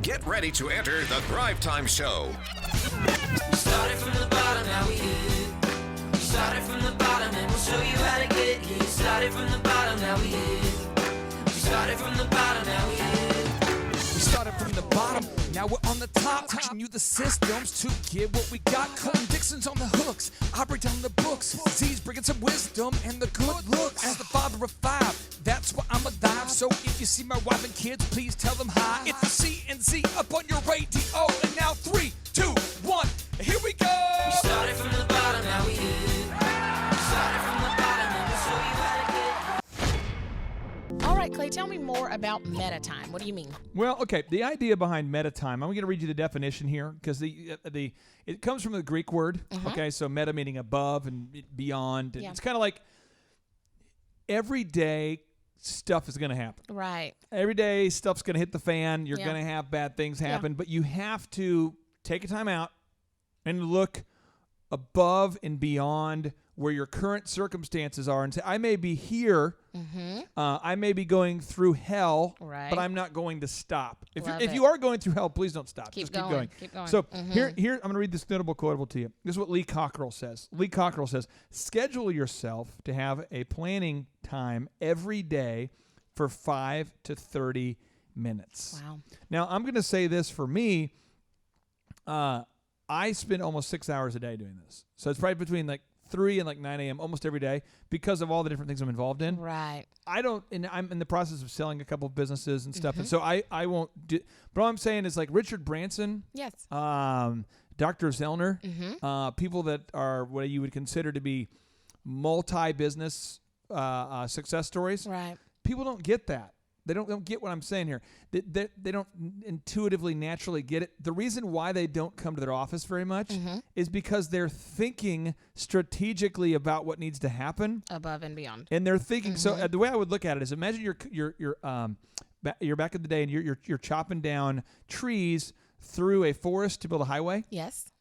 Get ready to enter the Thrive Time Show. We started from the bottom, now we here. We started from the bottom and we'll show you how to get here. Started from the bottom, now we here. We started from the bottom, now we here. We started from the bottom, now we're on the top. Teaching you the systems to get what we got. Colton Dixon's on the hooks, I break down the books. Z's bringing some wisdom and the good looks. As the father of five, that's why I'm alive. So if you see my wife and kids, please tell them hi. It's the C&Z up on your radio. And now 3, 2, 1, here we go. We started from the bottom, now we here. We started from the bottom and we'll show you how to get. All right, Clay, tell me more about meta time. What do you mean? Well, okay, the idea behind meta time, I'm going to read you the definition here because it comes from the Greek word, okay, so meta meaning above and beyond. And It's kind of like every day stuff is going to happen. Right. Every day stuff's going to hit the fan. You're going to have bad things happen, but you have to take a time out and look above and beyond where your current circumstances are and say, I may be here, I may be going through hell, but I'm not going to stop. If you are going through hell, please don't stop. Just keep going. Keep going. So here, I'm going to read this notable quotable to you. This is what Lee Cockrell says. Lee Cockrell says, schedule yourself to have a planning time every day for 5 to 30 minutes. Wow. Now, I'm going to say this for me. I spend almost 6 hours a day doing this. So it's probably between like 3 and like 9 a.m. almost every day because of all the different things I'm involved in. Right. I'm in the process of selling a couple of businesses and stuff. And so I won't do, but all I'm saying is like Richard Branson. Yes. Dr. Zellner, people that are what you would consider to be multi-business success stories. Right. People don't get that. They don't get what I'm saying here. They don't intuitively, naturally get it. The reason why they don't come to their office very much is because they're thinking strategically about what needs to happen Above and beyond. and they're thinking. So the way I would look at it is, imagine you're back in the day and you're chopping down trees through a forest to build a highway. Yes.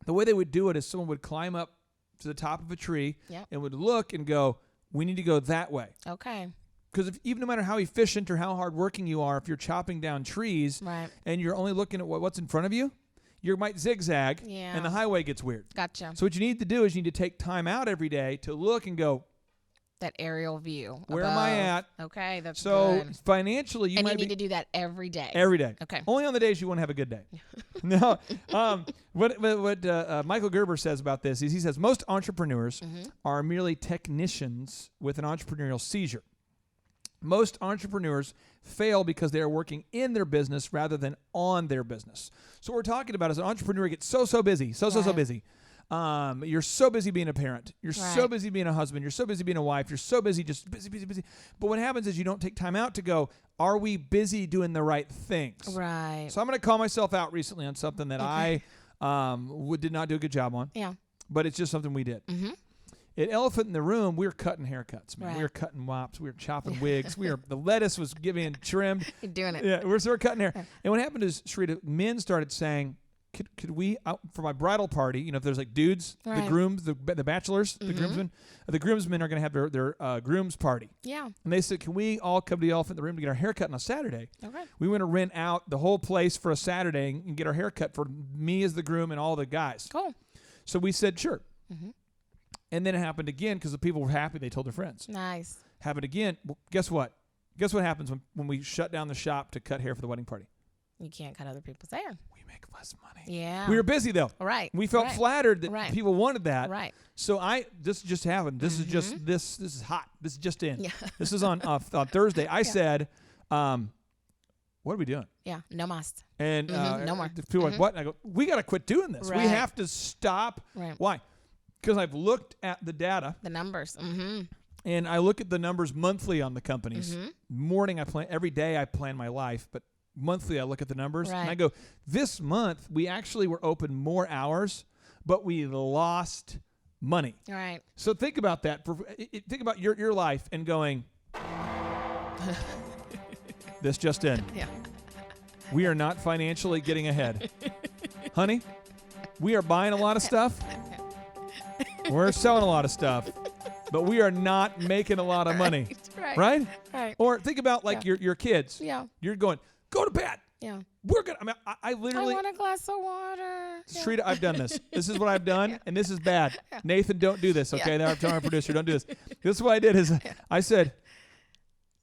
The way they would do it is someone would climb up to the top of a tree and would look and go, "We need to go that way." Okay. Because even no matter how efficient or how hardworking you are, if you're chopping down trees and you're only looking at what's in front of you, you might zigzag and the highway gets weird. Gotcha. So what you need to do is you need to take time out every day to look and go, that aerial view. Where am I at? Okay, that's so good. financially, you and might you need to do that every day. Every day. Okay. Only on the days you want to have a good day. No. What Michael Gerber says about this is he says most entrepreneurs are merely technicians with an entrepreneurial seizure. Most entrepreneurs fail because they are working in their business rather than on their business. So what we're talking about is an entrepreneur gets so busy, so busy. You're so busy being a parent. You're so busy being a husband. You're so busy being a wife. You're so busy, just busy. But what happens is you don't take time out to go, are we busy doing the right things? Right. So I'm going to call myself out recently on something that I did not do a good job on. Yeah. But it's just something we did. At Elephant in the Room, we were cutting haircuts, man. We were cutting wops. We were chopping wigs. The lettuce was getting trimmed. You're doing it. Yeah, we're cutting hair. And what happened is, Sharita, men started saying, could we, for my bridal party, if there's like dudes, the grooms, the bachelors, the groomsmen are going to have their groom's party. Yeah. And they said, can we all come to the Elephant in the Room to get our hair cut on a Saturday? Okay. We want to rent out the whole place for a Saturday and get our hair cut for me as the groom and all the guys. Cool. So we said, sure. And then it happened again because the people were happy. They told their friends. Nice. Happened again. Well, guess what? Guess what happens when we shut down the shop to cut hair for the wedding party? You can't cut other people's hair. We make less money. Yeah. We were busy though. Right. We felt flattered that people wanted that. Right. So this just happened. This is just this is hot. This is just in. Yeah. This is on Thursday. I said, what are we doing? Yeah. No must. And no more. People are like, what? And I go, we got to quit doing this. Right. We have to stop. Right. Why? Because I've looked at the data. The numbers. And I look at the numbers monthly on the companies. Morning, every day I plan my life, but monthly I look at the numbers. And I go, this month we actually were open more hours, but we lost money. Right. So think about that. Think about your life and going, this just in. Yeah. We are not financially getting ahead. Honey, we are buying a lot of stuff. We're selling a lot of stuff, but we are not making a lot of money. Right? Right. Or think about like your kids. Yeah. You're going, go to bed. Yeah. we're gonna. I mean, I I literally. want a glass of water. Yeah. Shrita, I've done this. This is what I've done, and this is bad. Nathan, don't do this, okay? I'm telling our producer, don't do this. This is what I did is I said,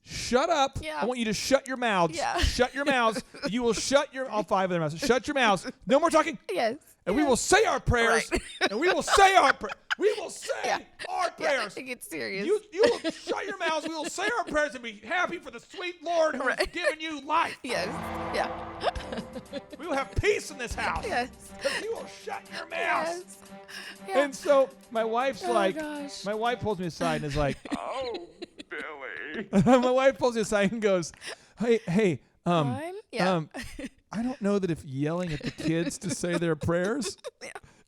shut up. Yeah. I want you to shut your mouths. Yeah. Shut your mouths. You will shut your, all 5 of their mouths. Shut your mouths. No more talking. Yes. And we will say our prayers. Right. And we will say our prayers. We will say our Yeah, prayers. it gets serious. You will shut your mouths. We will say our prayers and be happy for the sweet Lord who has given you life. Yes. Yeah. We will have peace in this house. Yes. Because you will shut your mouths. Yes. Yeah. And so my wife's Oh, like, gosh. my wife pulls me aside and is like, Oh, Billy. my wife pulls me aside and goes, hey, Fine? Yeah. I don't know that if yelling at the kids to say their prayers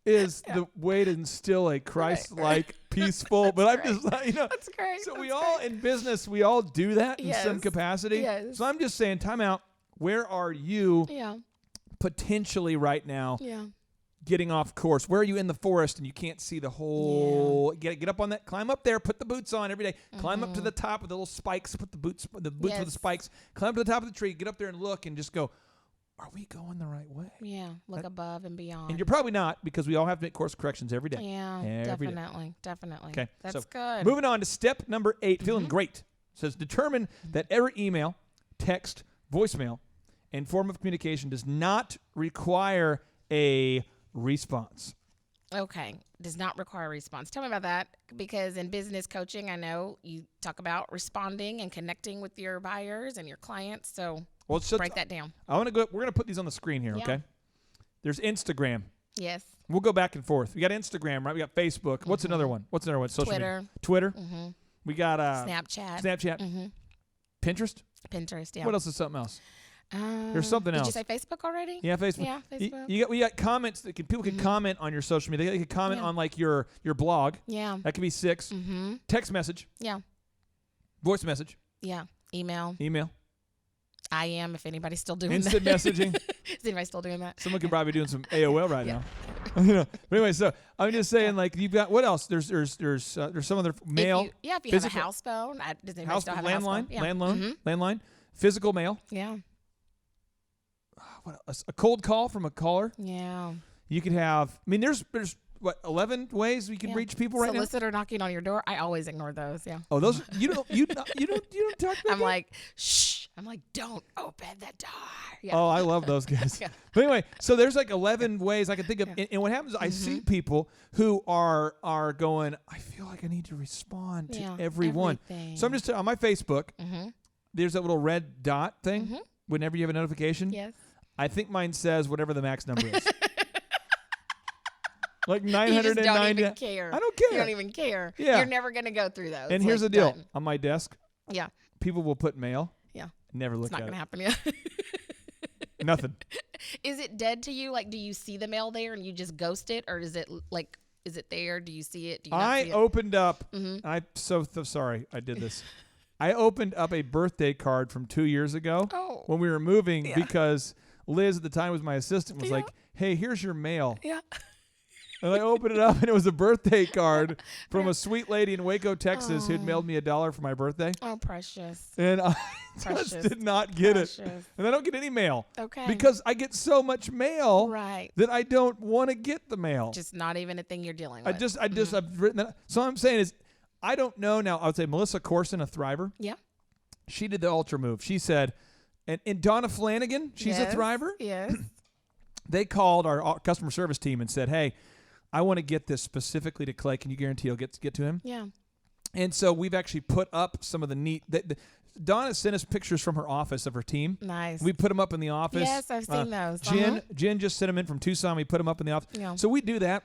is the way to instill a Christ-like, peaceful. But I'm just like, That's great. So That's we all in business, we all do that in some Yes. capacity. Yes. So I'm just saying, time out. Where are you Yeah. potentially right now? Yeah. Getting off course? Where are you in the forest and you can't see the whole? Get up on that. Climb up there. Put the boots on every day. Climb up to the top with the little spikes. Put the boots with the Yes. spikes. Climb to the top of the tree. Get up there and look and just go. Are we going the right way? Yeah. Look above and beyond. And you're probably not because we all have to make course corrections every day. Yeah. Every day. Definitely. Okay. That's so good. Moving on to step number 8. Feeling great. Says determine that every email, text, voicemail, and form of communication does not require a response. Okay. Does not require a response. Tell me about that, because in business coaching, I know you talk about responding and connecting with your buyers and your clients. So Well, so break that down. I want to go. We're going to put these on the screen here, Yeah. okay? There's Instagram. Yes. We'll go back and forth. We got Instagram, right? We got Facebook. What's another one? What's another one? Social Twitter. media. Twitter. Mm-hmm. We got Snapchat. Snapchat. Mm-hmm. Pinterest. Pinterest. Yeah. What else is something else? There's something Did else. you say Facebook already? Yeah, Facebook. Yeah, Facebook. We got comments that people can comment on your social media. They can comment Yeah. on like your blog. Yeah. That could be 6. Mm-hmm. Text message, Yeah. voice message, Yeah. Email. email, I am, if anybody's still doing instant that. messaging. Is anybody still doing that? Someone could probably be doing some AOL right Yeah. now. But anyway, so I'm just saying, like, you've got what else? There's some other mail. If you have physical- a house phone, does anybody house still have a landline, house phone? Yeah. landline, physical mail. Yeah. What else? A cold call from a caller. Yeah. You could have. I mean, there's what 11 ways we can Yeah. reach people right now. Solicitor knocking on your door. I always ignore those. Yeah. Oh, those you don't talk about. I'm that? like, shh. I'm like, don't open the door. Yeah. Oh, I love those guys. Yeah. But anyway, so there's like 11 ways I can think of. And what happens is I see people who are going, I feel like I need to respond to Yeah, everyone. everything. So I'm just on my Facebook, Mm-hmm. there's that little red dot thing whenever you have a notification. Yes. I think mine says whatever the max number is. Like You 990. just don't even care. I don't care. You don't even care. Yeah. You're never going to go through those. And here's the Like, deal. done. On my desk, Yeah. people will put mail. Yeah. Never look It's not at going to it. happen. Yeah. Nothing. Is it dead to you? Like, do you see the mail there and you just ghost it? Or is it like, is it there? Do you see it? Do you not I see it? opened up. Mhm. I'm so sorry I did this. I opened up a birthday card from 2 years ago Oh. when we were moving Yeah. because Liz at the time was my assistant was Yeah. like, "Hey, here's your mail." Yeah. And I opened it up and it was a birthday card from a sweet lady in Waco, Texas who'd mailed me $1 for my birthday. Oh, precious. And I Precious. just did not get it. Precious. And I don't get any mail. Okay. Because I get so much mail Right. that I don't want to get the mail. Just not even a thing you're dealing I with. just I've written that. So what I'm saying is I don't know now. I would say Melissa Corson, a Thriver. Yeah. She did the ultra move. She said, and Donna Flanagan, she's Yes. a Thriver. Yes. They called our customer service team and said, "Hey, I want to get this specifically to Clay. Can you guarantee you'll get to him?" Yeah. And so we've actually put up some of the neat. Donna sent us pictures from her office of her team. Nice. We put them up in the office. Yes, I've seen those. Jen just sent them in from Tucson. We put them up in the office. Yeah. So we do that.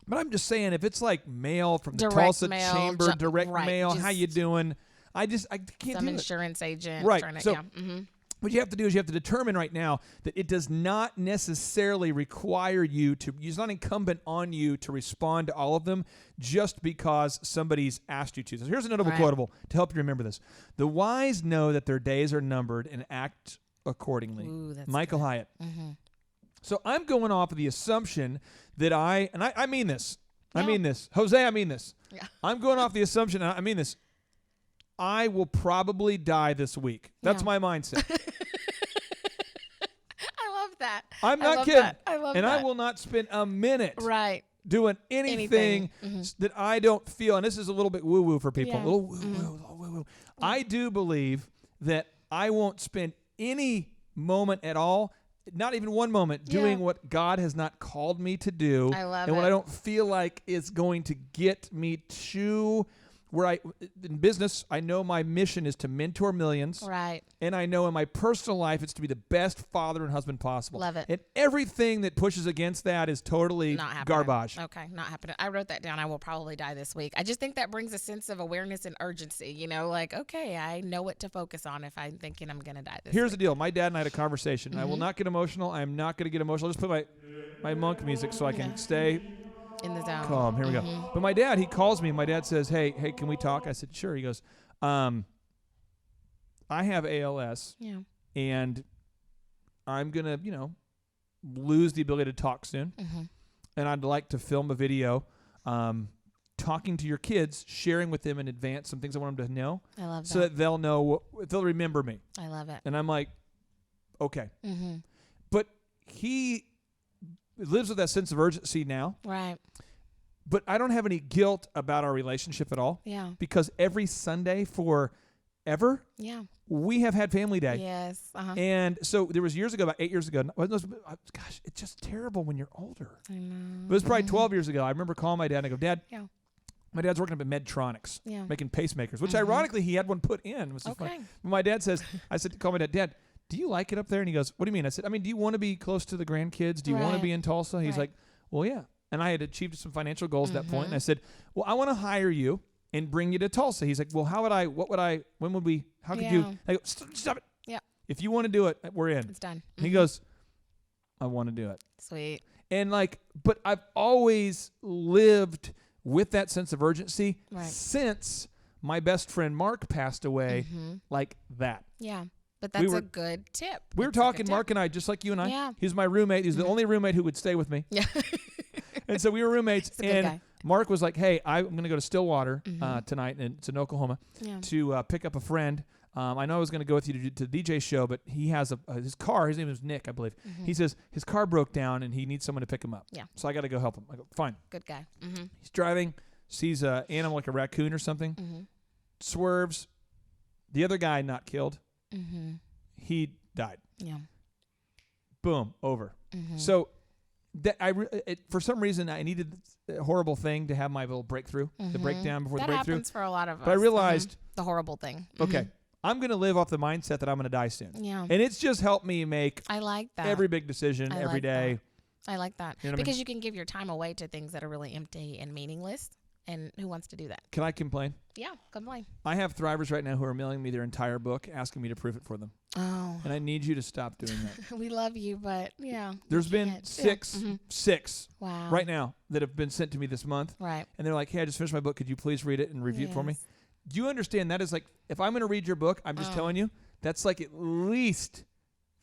But I'm just saying, if it's like mail from the Direct Tulsa mail, Chamber, direct right, mail, how just you doing? I can't Some do it. insurance agent. Right, Trying to, so- yeah. Mm-hmm. What you have to do is you have to determine right now that it does not necessarily require you to, it's not incumbent on you to respond to all of them just because somebody's asked you to. So here's another Right. quotable to help you remember this. The wise know that their days are numbered and act accordingly. Ooh, that's Michael good. Hyatt. Mm-hmm. So I'm going off of the assumption that I mean this. I Yeah. mean this. Jose, I mean this. Yeah. I'm going off the assumption, and I mean this. I will probably die this week. That's Yeah. my mindset. that. I'm I not love kidding. that. I love and that. I will not spend a minute Right. doing anything that I don't feel. And this is a little bit woo-woo for people. Yeah. A little woo-woo. I do believe that I won't spend any moment at all, not even one moment, doing what God has not called me to do. I love and what it. I don't feel like is going to get me to where in business, I know my mission is to mentor millions. Right. And I know in my personal life, it's to be the best father and husband possible. Love it. And everything that pushes against that is totally Not happening. garbage. Okay, not happening. I wrote that down. I will probably die this week. I just think that brings a sense of awareness and urgency. You know, like, okay, I know what to focus on if I'm thinking I'm going to die this Here's the week. deal. My dad and I had a conversation. And I will not get emotional. I'm not going to get emotional. I'll just put my monk music so I can stay In the zone. calm. Here we go. But my dad, he calls me. My dad says, hey, can we talk? I said, sure. He goes, I have ALS. Yeah. And I'm going to, lose the ability to talk soon. And I'd like to film a video talking to your kids, sharing with them in advance some things I want them to know I love that. so that they'll know, they'll remember me. I love it. And I'm like, okay. But he lives with that sense of urgency now. Right. But I don't have any guilt about our relationship at all Yeah. because every Sunday forever, Yeah. we have had family day. Yes. Uh-huh. And so there was years ago, about 8 years ago, gosh, it's just terrible when you're older. I know. It was probably 12 years ago. I remember calling my dad and I go, Dad, Yeah. my dad's working up at Medtronics, Yeah. making pacemakers, which ironically he had one put in. It was just Okay. funny. My dad says, I said, call my dad, Dad, do you like it up there? And he goes, what do you mean? I said, do you want to be close to the grandkids? Do you want to Right. be in Tulsa? He's Right. like, well, yeah. And I had achieved some financial goals at that point. And I said, well, I want to hire you and bring you to Tulsa. He's like, well, how could you? Yeah. I go, stop it. Yeah. If you want to do it, we're in. It's done. And he goes, I want to do it. Sweet. And but I've always lived with that sense of urgency Right. since my best friend Mark passed away like that. Yeah. But We that's were- a good tip. We were That's a good talking, tip. Mark and I, just like you and I. Yeah. He was my roommate. He was the only roommate who would stay with me. Yeah. And so we were roommates. a good And guy. Mark was like, hey, I'm going to go to Stillwater tonight, and it's in Oklahoma, Yeah. to pick up a friend. I know I was going to go with you to the DJ show, but he has his car. His name is Nick, I believe. He says his car broke down, and he needs someone to pick him up. Yeah. So I got to go help him. I go, fine. Good guy. He's driving, sees an animal like a raccoon or something, swerves. The other guy not killed. He died. Yeah. Boom, over. So that for some reason I needed a horrible thing to have my little breakthrough, the breakdown before That the breakthrough. happens for a lot of us. But I realized, the horrible thing. okay, I'm going to live off the mindset that I'm going to die soon. Yeah. And it's just helped me make I like that. every big decision I every like day. I like that. You know what I mean? Because you can give your time away to things that are really empty and meaningless. And who wants to do that? Can I complain? Yeah, complain. I have thrivers right now who are mailing me their entire book, asking me to proof it for them. Oh, And I need you to stop doing that. we love you, but yeah. you There's been can't. six Wow. right now that have been sent to me this month. Right. And they're like, hey, I just finished my book. Could you please read it and review it for me? Yes. Do you understand that is like, if I'm going to read your book, I'm just telling you, that's like at least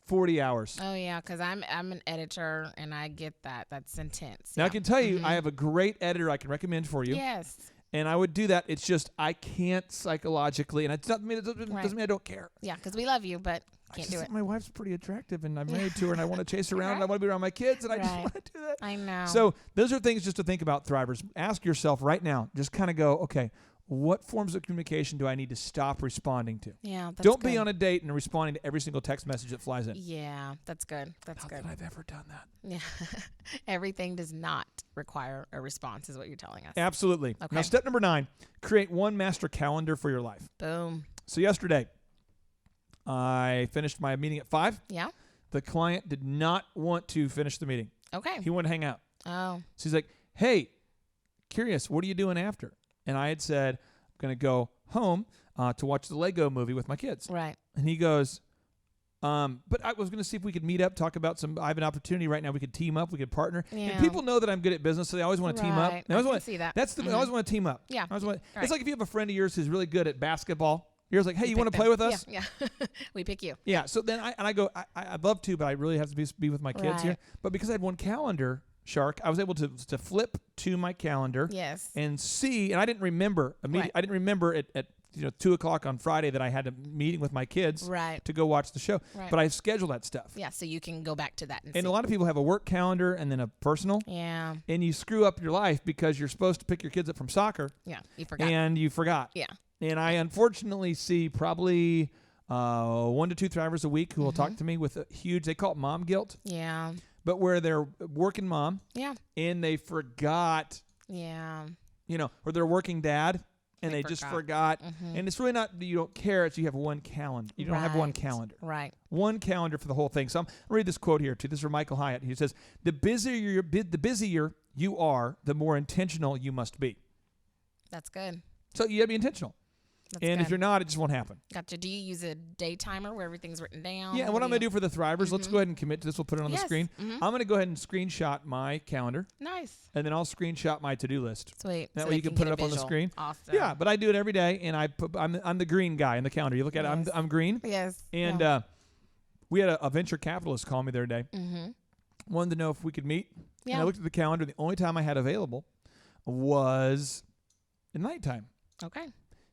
40 hours. Oh yeah, because I'm an editor and I get that. That's intense. Now, yeah. I can tell you, I have a great editor I can recommend for you. Yes. And I would do that. It's just I can't psychologically, and it's not, it doesn't Right. mean I don't care. Yeah, because we love you, but I can't just do think it. my wife's pretty attractive, and I'm married to her, and I want to chase her around, and I want to be around my kids, and I just Right. want to do that. I know. So those are things just to think about, thrivers. Ask yourself right now, just kind of go, okay, what forms of communication do I need to stop responding to? yeah, that's Don't good. be on a date and responding to every single text message that flies in. Yeah, that's good. That's Not good. that I've ever done that. Yeah. Everything does not require a response, is what you're telling us. Absolutely. Okay. Now, step number 9, create one master calendar for your life. Boom. So yesterday, I finished my meeting at 5. Yeah. The client did not want to finish the meeting. Okay. He wanted to hang out. Oh. So he's like, hey, curious, what are you doing after? And I had said, I'm going to go home to watch the Lego movie with my kids. Right. And he goes, but I was going to see if we could meet up, talk about I have an opportunity right now. We could team up. We could partner. Yeah. And people know that I'm good at business, so they always want to team up. Right. They I always can want, see that. That's I always want to team up. Yeah. I always want, Right. It's like if you have a friend of yours who's really good at basketball. You're just like, hey, you want to Pick play with them. us? Yeah. Yeah. We pick you. Yeah. So then I go, I'd love to, but I really have to be with my kids here. Right. But because I had one calendar, Shark, I was able to flip to my calendar Yes. and see, and I didn't remember immediately. Right. I didn't remember at 2:00 on Friday that I had a meeting with my kids Right. to go watch the show. Right. But I schedule that stuff. Yeah, so you can go back to that and And see. a lot of people have a work calendar and then a personal. Yeah. And you screw up your life because you're supposed to pick your kids up from soccer Yeah. You forgot. and you forgot. Yeah. And I unfortunately see probably 1 to 2 drivers a week who will Mm-hmm. talk to me with a huge, they call it mom guilt, Yeah. but where they're working mom Yeah. and they forgot, Yeah. or they're working dad and They they just forgot. forgot. And it's really not that you don't care, it's you have one calendar. You don't have one Right. calendar. Right. One calendar for the whole thing. So I'm going to read this quote here too. This is from Michael Hyatt. He says, the busier you are, the more intentional you must be. That's good. So you got to be intentional. That's And if good. you're not, it just won't happen. Gotcha. Do you use a day timer where everything's written down? Yeah, and what I'm going to do for the Thrivers, let's go ahead and commit to this. We'll put it on the Yes. screen. Mhm. I'm going to go ahead and screenshot my calendar, Nice. and then I'll screenshot my to-do list. Sweet. That So way they you can get put it a up on the visual. screen. Awesome. Yeah, but I do it every day, and I'm the green guy in the calendar. You look at it, Yes. I'm green. Yes. And yeah. we had a venture capitalist call me the other day. Wanted to know if we could meet. And Yeah. I looked at the calendar. The only time I had available was at nighttime. Okay.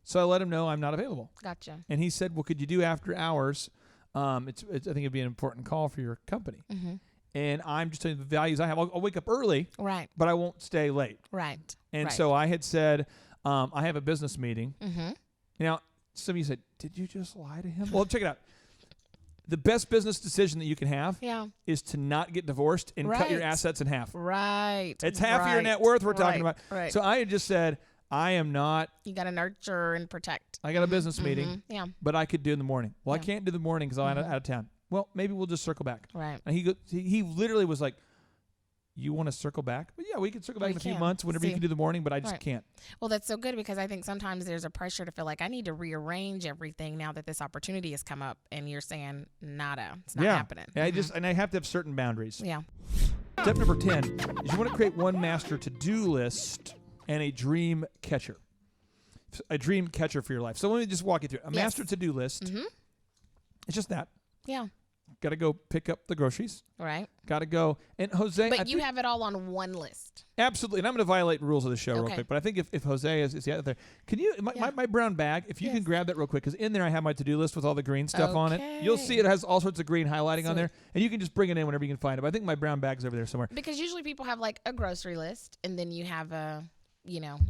So I let him know I'm not available. Gotcha. And he said, well, could you do after hours? I think it'd be an important call for your company. And I'm just telling you the values I have. I'll wake up early, Right. but I won't stay late. Right. And right. so I had said, I have a business meeting. Mm-hmm. Now, some of you said, did you just lie to him? Well, check it out. The best business decision that you can have Yeah. is to not get divorced and cut your Right. assets in half. Right. It's half of your right, net worth we're talking right, about. Right. So I had just said, I am not, you got to nurture and protect. I got a business meeting, Yeah. but I could do in the morning. Well, I Yeah. can't do the morning because I'm out of town. Well, maybe we'll just circle back. Right. And he literally was like, you want to circle back? Well, yeah, we can circle back We in a few can. months whenever you See. can do the morning, but I just Right. can't. Well, that's so good because I think sometimes there's a pressure to feel like I need to rearrange everything now that this opportunity has come up, and you're saying nada, it's not happening. And I have to have certain boundaries. Yeah. Step number 10 is you want to create one master to-do list and a dream catcher. A dream catcher for your life. So let me just walk you through it. A Yes. master to-do list. Mm-hmm. It's just that. Yeah. Got to go pick up the groceries. Right. Got to go. And Jose, But I you think- have it all on one list. absolutely. And I'm going to violate rules of the show real Okay. quick. But I think if Jose is out there, can you my brown bag? If you can Yes. grab that real quick, because in there I have my to-do list with all the green stuff on it. You'll see Okay. it has all sorts of green highlighting on Sweet. there, and you can just bring it in whenever you can find it. But I think my brown bag's over there somewhere. Because usually people have like a grocery list, and then you have a,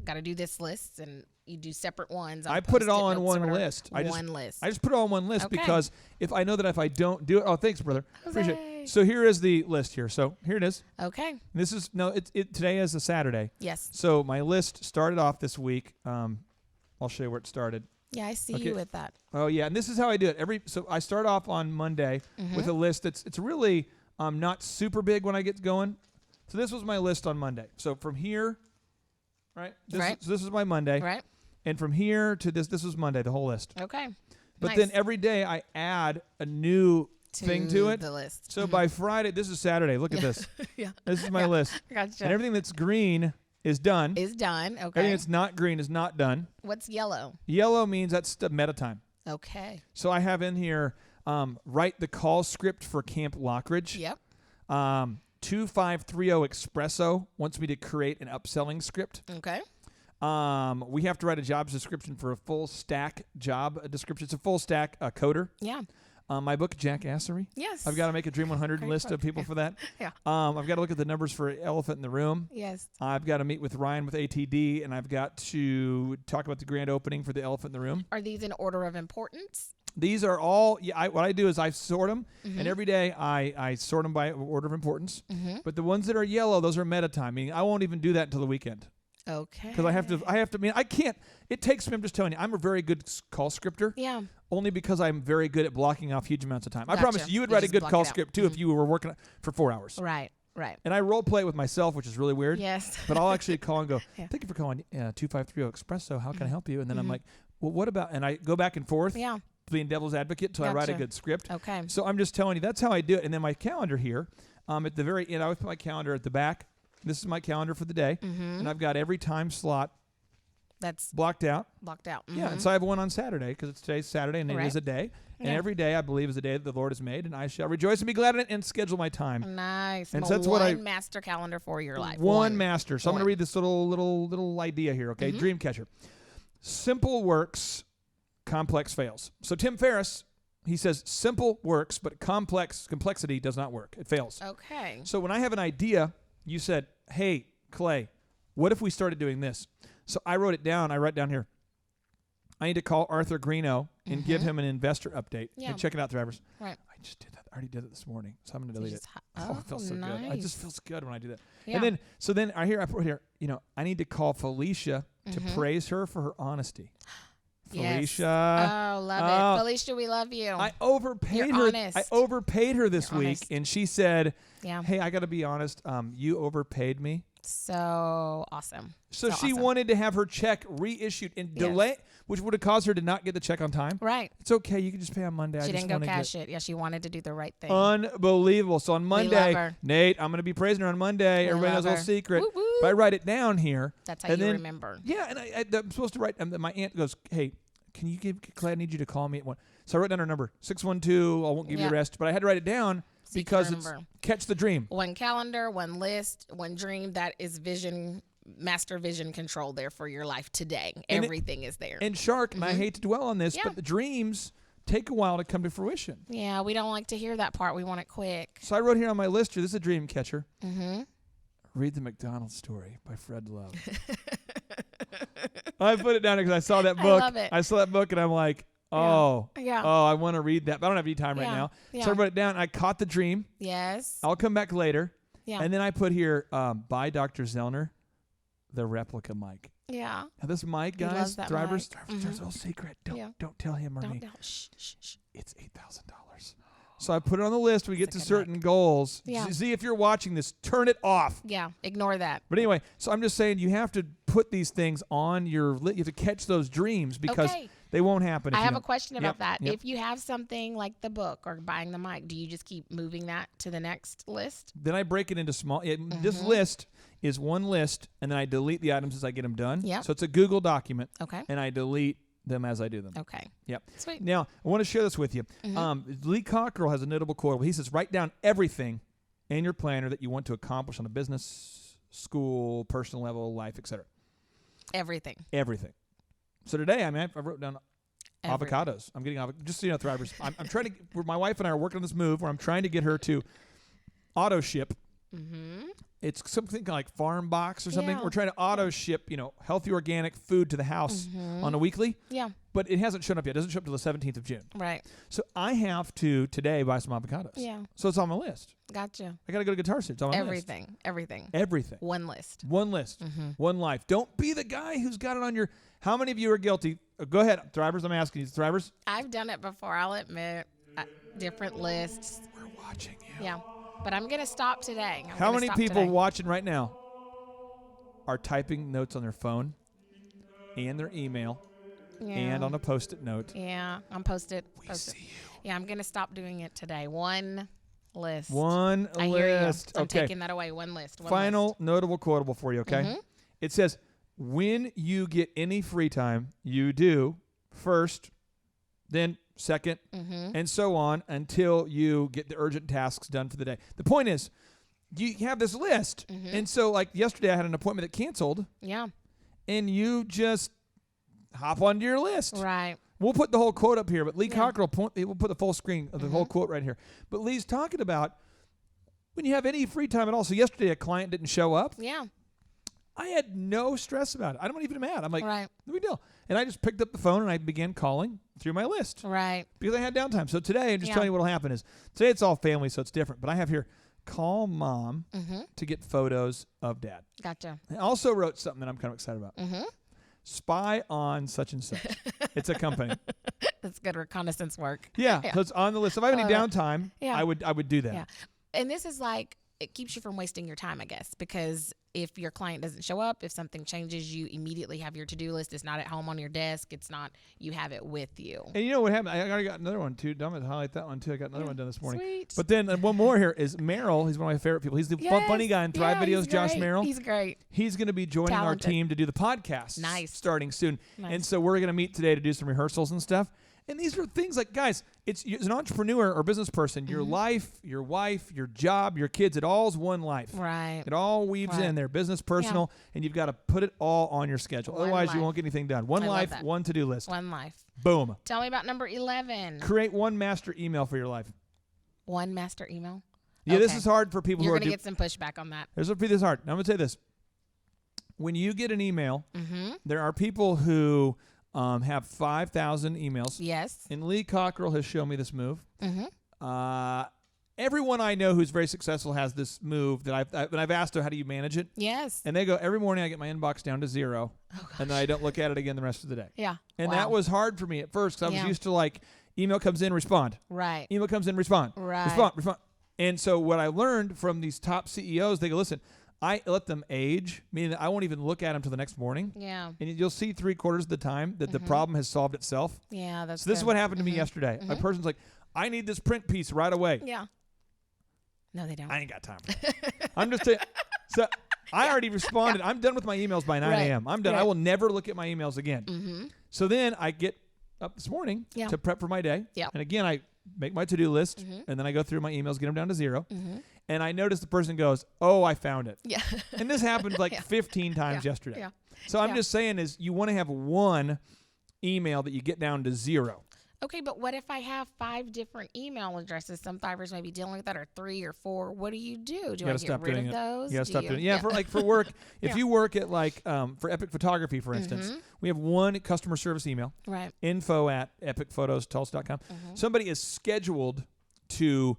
got to do this list, and you do separate ones. I put it all on Post-it notes or one whatever. list. One list. I just put it all on one list Okay. because if I know that if I don't do it, oh, thanks, brother. Appreciate Jose. it. So here is the list here. So here it is. Okay. This is today is a Saturday. Yes. So my list started off this week. I'll show you where it started. Yeah, I see Okay. you with that. Oh yeah, and this is how I do it. So I start off on Monday Mm-hmm. with a list it's really not super big when I get going. So this was my list on Monday. So from here, right? Right. So this is my Monday. Right. And from here to this was Monday, the whole list. Okay. But Nice. then every day I add a new thing to it. The list. So by Friday, this is Saturday. Look at this. Yeah. This is my list. Gotcha. And everything that's green is done. Is done. Okay. Everything that's not green is not done. What's yellow? Yellow means that's the meta time. Okay. So I have in here write the call script for Camp Lockridge. Yep. 2530 Espresso wants me to create an upselling script. Okay. We have to write a job description for a full stack job description. It's a full stack coder. Yeah. My book, Jackassery. Yes. I've got to make a Dream 100 Great list book. of people for that. Yeah. I've got to look at the numbers for Elephant in the Room. Yes. I've got to meet with Ryan with ATD, and I've got to talk about the grand opening for the Elephant in the Room. Are these in order of importance? These are all, what I do is I sort them, Mm-hmm. and every day I sort them by order of importance. But the ones that are yellow, those are meta time, meaning I won't even do that until the weekend. Okay. Because I have to, I can't, it takes me, I'm just telling you, I'm a very good call scripter. Yeah. Only because I'm very good at blocking off huge amounts of time. I Gotcha. promise you would You write a just good block call it out. script too if you were working for 4 hours. Right. Right. And I role play it with myself, which is really weird. Yes. But I'll actually call and go, Yeah. thank you for calling 2530 Espresso. How can I help you? And then I'm like, well, what about, and I go back and forth Yeah. being devil's advocate until I write a Gotcha. good script. Okay. So I'm just telling you, that's how I do it. And then my calendar here, at the very end, I always put my calendar at the back. This is my calendar for the day. And I've got every time slot That's blocked out. blocked out. Yeah, and so I have one on Saturday because today's Saturday and it Right. is a day. And Yeah. every day I believe is a day that the Lord has made, and I shall rejoice and be glad in it and schedule my time. Nice. And And so that's what I- one master calendar for your life. One master. So I'm going One. to read this little idea here, okay? Dreamcatcher. Simple works complex fails. So Tim Ferriss, he says simple works, but complexity does not work. It fails. Okay. So when I have an idea, you said, hey, Clay, what if we started doing this? So I wrote it down. I write down here. I need to call Arthur Greeno and give him an investor update. Yeah. And check it out, drivers. Right. I just did that. I already did it this morning, so I'm going to So delete you it. just Oh, it feels so good. It nice. just feels good when I do that. Yeah. And then I put here, I need to call Felicia to praise her for her honesty. Yes. Felicia. Oh, love it. Felicia, we love you. I overpaid You're her. honest. I overpaid her this You're week, honest. and she said, Yeah. "Hey, I got to be honest. You overpaid me." So awesome. So she awesome. wanted to have her check reissued and delay, which would have caused her to not get the check on time. Right. It's okay. You can just pay on Monday. She I just didn't go wanna cash it. Yeah, she wanted to do the right thing. Unbelievable. So on Monday, her. Nate, I'm going to be praising her on Monday. We Everybody knows love a little her. secret. Woo, woo. But I write it down here. That's how and you then, remember. Yeah, and I'm supposed to write. My aunt goes, "Hey, can you give Clay? I need you to call me at 1." So I wrote down her number, 612. I won't give you Yeah. the rest, but I had to write it down So you can because it's remember. catch the dream. One calendar, one list, one dream. That is master vision control there for your life today. And Everything is there. And Shark, and I hate to dwell on this, Yeah. but the dreams take a while to come to fruition. Yeah, we don't like to hear that part. We want it quick. So I wrote here on my list here, this is a dream catcher. Mm-hmm. Read The McDonald's Story by Fred Love. I put it down because I saw that I book. love it. I saw that book and I'm like, oh, Yeah. I want to read that, but I don't have any time right Yeah. now. Yeah. So I wrote it down. I caught the dream. Yes. I'll come back later. Yeah. And then I put here, by Dr. Zellner, the replica mic. Yeah. Now this mic, He loves guys, that drivers, mic. there's a little secret. Yeah. Don't tell him or me. Don't. Shh, shh, shh. It's $8,000. So I put it on the list. We get a to good certain goals. Yeah. See if you're watching this, turn it off. Yeah. Ignore that. But anyway, so I'm just saying you have to put these things on your list. You have to catch those dreams because Okay. they won't happen. If I you have a don't. question about Yep, that. yep. If you have something like the book or buying the mic, do you just keep moving that to the next list? Then I break it into small. This Mm-hmm. list is one list, and then I delete the items as I get them done. Yep. So it's a Google document, Okay. and I delete them as I do them. Okay. Yep. Sweet. Now, I want to share this with you. Lee Cockrell has a notable quote. He says, write down everything in your planner that you want to accomplish on a business, school, personal level, life, etc. Everything. Everything. So today, I wrote down Every- avocados. I'm getting just so you know, Thrivers. I'm trying to. My wife and I are working on this move where I'm trying to get her to auto ship. Mm-hmm. It's something like Farm Box or something. Yeah. We're trying to auto ship, healthy organic food to the house on a weekly, Yeah. but it hasn't shown up yet. It doesn't show up till the 17th of June. Right. So I have to today buy some avocados. Yeah. So it's on my list. Gotcha. I got to go to Guitar City. It's on my list. Everything. Everything. Everything. One list. One list. One life. Don't be the guy who's got it on your. How many of you are guilty? Go ahead, Thrivers. I'm asking you, Thrivers. I've done it before. I'll admit. Different lists. We're watching you. Yeah. But I'm going to stop today. How many people watching right now are typing notes on their phone and their email and on a Post-it note? Yeah. I'm posted. We see you. Yeah. I'm going to stop doing it today. One list. One I hear you. list. I'm Okay. taking that away. One list. One Final list. notable quotable for you, okay? It says, when you get any free time, you do first, then second, and so on until you get the urgent tasks done for the day. The point is, you have this list. And so, like yesterday, I had an appointment that canceled, Yeah. and you just hop onto your list. Right. We'll put the whole quote up here, but Lee Cockrell, we'll put the full screen of the Mm-hmm. whole quote right here. But Lee's talking about when you have any free time at all. So yesterday, a client didn't show up. Yeah. I had no stress about it. I'm not even mad. I'm like, Right. no big deal. And I just picked up the phone and I began calling through my list Right. because I had downtime. So today, I'm just Yeah. telling you what will happen is today it's all family, so it's different. But I have here, call mom to get photos of dad. Gotcha. I also wrote something that I'm kind of excited about. Mm-hmm. Spy on such and such. It's a company. That's good reconnaissance work. Yeah, so it's on the list. If I have any I love it. downtime, Yeah. I would do that. Yeah. And this is like, it keeps you from wasting your time, I guess, because if your client doesn't show up, if something changes, you immediately have your to-do list. It's not at home on your desk. It's not, you have it with you. And you know what happened? I already got another one too. I'm going to highlight that one too. I got another one done this morning. Sweet. But then one more here is Merrill. He's one of my favorite people. He's the funny guy in Thrive Yeah, Videos, he's Josh great. Merrill. He's great. He's going to be joining Talented. our team to do the podcast. Nice. Starting soon. Nice. And so we're going to meet today to do some rehearsals and stuff. And these are things like, guys, as an entrepreneur or business person, your life, your wife, your job, your kids, it all is one life. Right. It all weaves Right. in there, business, personal, and you've got to put it all on your schedule. One Otherwise, you life. won't get anything done. One I love life, that. one to-do list. One life. Boom. Tell me about number 11. Create one master email for your life. One master email. Yeah, this Okay. is hard for people You're who are going to get some pushback on that. This is hard. Now, I'm going to say this. When you get an email, Mm-hmm. there are people who have 5,000 emails. Yes. And Lee Cockrell has shown me this move. Mm-hmm. Everyone I know who's very successful has this move that I've asked her, how do you manage it? Yes. And they go, every morning I get my inbox down to 0, Oh, and then I don't look at it again the rest of the day. Yeah. And Wow. that was hard for me at first because I was Yeah. used to like, email comes in, respond. Right. Email comes in, respond. Right. Respond. And so what I learned from these top CEOs, they go, listen, I let them age, meaning that I won't even look at them till the next morning. Yeah. And you'll see 3/4 of the time that the problem has solved itself. Yeah, that's So this is good. what happened to me yesterday. A person's like, I need this print piece right away. Yeah. No, they don't. I ain't got time for that. I'm just saying. So I already responded. I'm done with my emails by 9 Right. a.m. I'm done. I Right. will never look at my emails again. Mm-hmm. So then I get up this morning Yeah. to prep for my day. Yeah. And again, I make my to-do list, Mhm. and then I go through my emails, get them down to 0. Mm-hmm. And I notice the person goes, oh, I found it. Yeah. And this happened like Yeah. 15 times Yeah. yesterday. Yeah. So I'm Yeah. just saying is you want to have one email that you get down to 0. Okay, but what if I have 5 different email addresses? Some Thrivers may be dealing with that, or 3 or 4. What do? Do You I gotta get stop rid doing of it. those? You gotta Do stop you? doing it. Yeah, for work. If Yeah. you work at like for Epic Photography, for instance, Mhm. we have one customer service email, Right. info@epicphotostulsa.com. Mhm. Somebody is scheduled to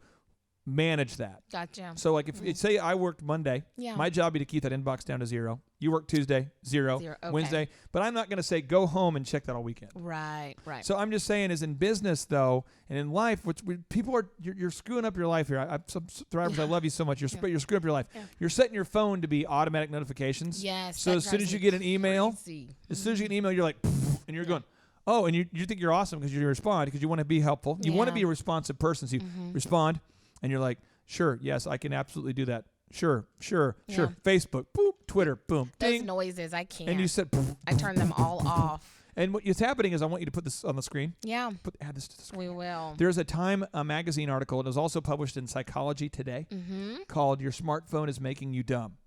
manage that. Gotcha. So like if say I worked Monday, Yeah. my job would be to keep that inbox down to 0. You work Tuesday, 0. 0, okay. Wednesday, but I'm not going to say go home and check that all weekend. Right. Right. So I'm just saying, is in business though, and in life, which people are, you're screwing up your life here. Some Thrivers, I love you so much. You're screwing up your life. Yeah. You're setting your phone to be automatic notifications. Yes. So that as soon drives as you me get an email, crazy. as soon as you get an email, you're like, and you're going, oh, and you think you're awesome because you respond because you want to be helpful. You want to Yeah. be a responsive person. So you respond, and you're like, sure, yes, I can absolutely do that. Sure. Yeah. Facebook, boop, Twitter, boom, Those ding, noises, I can't. and you said, I turn them all off. and what's happening is I want you to put this on the screen. Yeah, Add this to the screen. we will. There's a Time magazine article, and it was also published in Psychology Today, Mm-hmm. called "Your Smartphone is Making You Dumb,"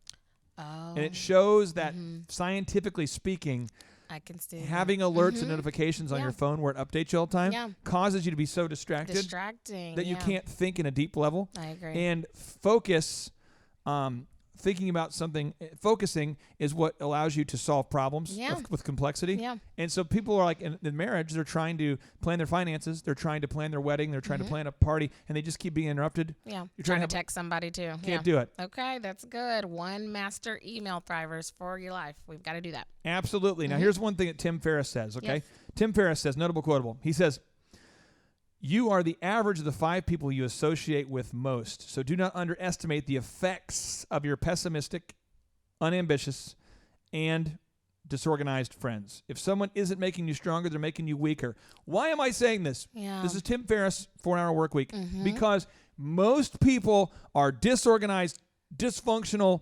Oh, and it shows that Mm-hmm. scientifically speaking, I can see having alerts and notifications on Yeah. your phone where it updates you all the time Yeah. causes you to be so distracted distracting that you yeah. can't think in a deep level I agree. and focus. Thinking about something, focusing is what allows you to solve problems Yeah. with complexity. Yeah. And so people are like in marriage, they're trying to plan their finances, they're trying to plan their wedding, they're trying to plan a party, and they just keep being interrupted. Yeah, You're trying trying to to text somebody too. Can't do it. Okay, that's good. One master email Thrivers for your life. We've got to do that. Absolutely. Now, here's one thing that Tim Ferriss says, okay? Yes. Tim Ferriss says, notable quotable. He says, you are the average of the 5 people you associate with most. So do not underestimate the effects of your pessimistic, unambitious, and disorganized friends. If someone isn't making you stronger, they're making you weaker. Why am I saying this? Yeah. This is Tim Ferriss, 4-Hour Work Week. Because most people are disorganized, dysfunctional.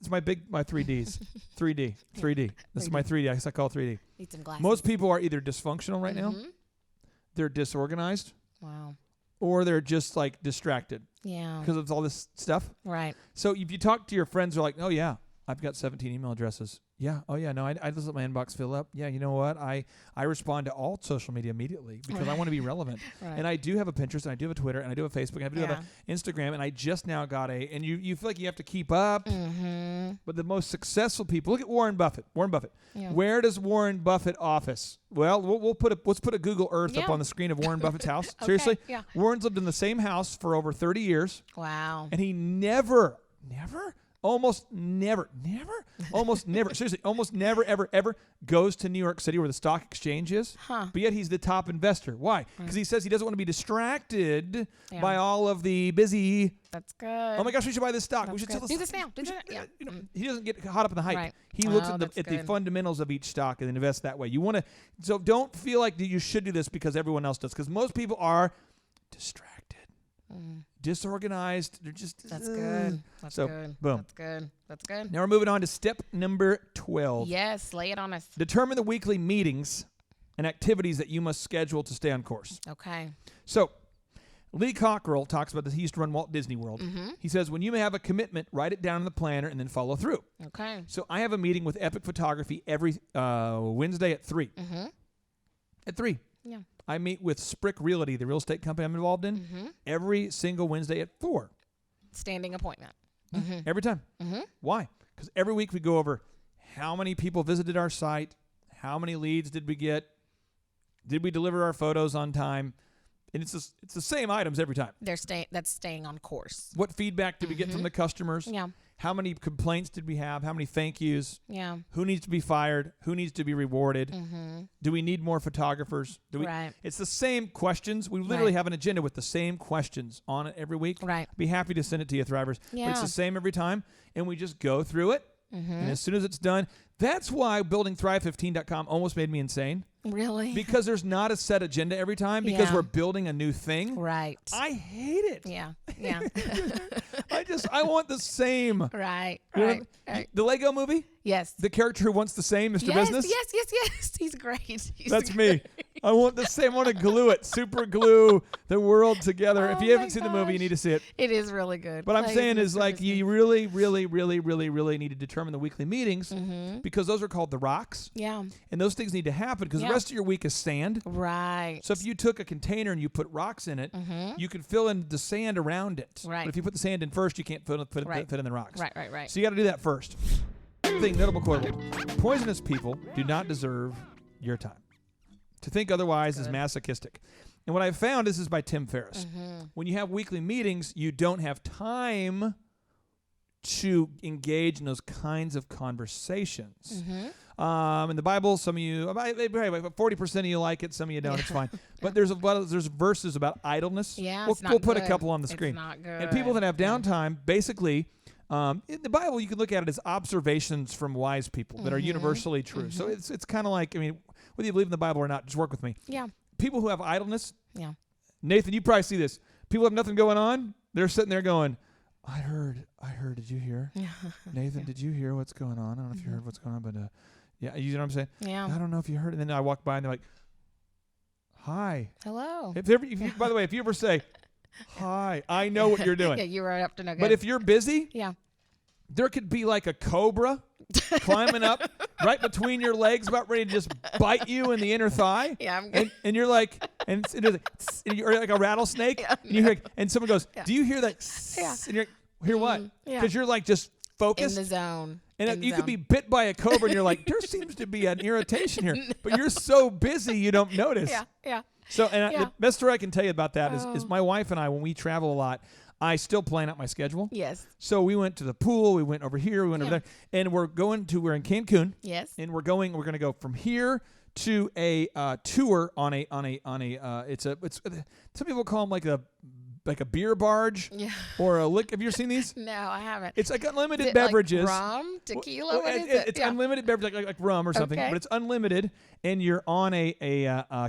It's my 3Ds. 3D. This is my 3D. I guess I call it 3D. Need some glasses. Most people are either dysfunctional right now, they're disorganized, Wow. or they're just like distracted Yeah. because of all this stuff. Right. So if you talk to your friends, they're like, oh, yeah, I've got 17 email addresses. Yeah. Oh, yeah. No, I just let my inbox fill up. Yeah. You know what? I respond to all social media immediately because I want to be relevant. Right. And I do have a Pinterest, and I do have a Twitter, and I do have a Facebook, and I do have Yeah. an Instagram, and I just now got and you feel like you have to keep up. Mm-hmm. But the most successful people, look at Warren Buffett. Yeah. Where does Warren Buffett office? Well, let's put a Google Earth up Yeah. on the screen of Warren Buffett's house. Okay, Seriously, yeah. Warren's lived in the same house for over 30 years, Wow. and he almost never, seriously, almost never, ever goes to New York City where the stock exchange is. Huh. But yet he's the top investor. Why? Because he says he doesn't want to be distracted Yeah. by all of the busy. That's good. Oh my gosh, we should buy this stock. We That's should good. sell this. Do this now. Do that. Yeah. You know, he doesn't get caught up in the hype. Right. He looks Oh, at that's the good. fundamentals of each stock and invest that way. You want to, so don't feel like that you should do this because everyone else does. Because most people are distracted, disorganized. They're just That's good. That's So, good. boom. That's good. That's good. Now we're moving on to step number 12. Yes, lay it on us. Determine the weekly meetings and activities that you must schedule to stay on course. Okay. So, Lee Cockrell talks about this. He used to run Walt Disney World. He says, when you have a commitment, write it down in the planner and then follow through. Okay. So I have a meeting with Epic Photography every Wednesday at 3. At 3. Yeah. I meet with Sprick Realty, the real estate company I'm involved in, every single Wednesday at 4. Standing appointment. Every time. Why? Because every week we go over how many people visited our site, how many leads did we get, did we deliver our photos on time, and it's the same items every time. That's staying on course. What feedback did we get from the customers? Yeah. How many complaints did we have? How many thank yous? Yeah. Who needs to be fired? Who needs to be rewarded? Do we need more photographers? Right. It's the same questions. We literally have an agenda with the same questions on it every week. Right. Be happy to send it to you, Thrivers. But it's Yeah. the same every time, and we just go through it. And as soon as it's done, that's why building Thrive15.com almost made me insane. Really? Because there's not a set agenda every time because Yeah. we're building a new thing. Right. I hate it. Yeah. Yeah. I want the same. Right. You know, Right. The Lego movie? Yes. The character who wants the same, Mr. Business? Yes. He's great. That's me. I want the same. I want to glue it. Super glue the world together. If Oh you haven't my seen the movie, you gosh. need to see it. It is really good. What I'm Like, saying is Mr. like Business. you really, really, really, really, really need to determine the weekly meetings because those are called the rocks. Yeah. And those things need to happen because the Yeah. rest of your week is sand. Right. So if you took a container and you put rocks in it, you can fill in the sand around it. Right. But if you put the sand in first, you can't fit Right. in the rocks. Right. So you got to do that first. Thing, notable quotable. Poisonous people do not deserve your time. To think otherwise is masochistic. And what I found, this is by Tim Ferriss. When you have weekly meetings, you don't have time to engage in those kinds of conversations. In the Bible, some of you, about 40% of you like it, some of you don't. It's fine. But there's verses about idleness. Yeah, we'll, it's not we'll put a good. couple on the It's screen. not And people that have downtime, basically, in the Bible, you can look at it as observations from wise people that are universally true. So it's kind of like, I mean, whether you believe in the Bible or not, just work with me. Yeah. People who have idleness, Yeah. Nathan, you probably see this. People have nothing going on. They're sitting there going, I heard, did you hear? Nathan, did you hear what's going on? I don't know if you heard what's going on, but yeah, you know what I'm saying? Yeah. I don't know if you heard. And then I walk by and they're like, hi. Hello. By the way, if you ever say, hi, I know what you're doing. Yeah, you were up to no good. But if you're busy, yeah. there could be like a cobra climbing up right between your legs, about ready to just bite you in the inner thigh. Yeah, I'm good. And you're like, and you're like a rattlesnake. Yeah, and you hear, and someone goes, Yeah. do you hear that? Yeah. And you're like, hear what? yeah. Because you're like just In focused. the zone. And In the you could zone. be bit by a cobra and you're like, there seems to be an irritation here. But you're so busy you don't notice. Yeah. So, and Yeah. the best story I can tell you about that is Oh. my wife and I, when we travel a lot, I still plan out my schedule. Yes. So we went to the pool, we went over here, we went over there, and we're in Cancun, Yes. and we're going to go from here to a tour on a some people call them like a beer barge Yeah. or a lick. Have you ever seen these? No, I haven't. It's like unlimited Is it beverages. Like rum, tequila. Well, What is it? It's Yeah. unlimited beverage, like rum or something, Okay. but it's unlimited, and you're on a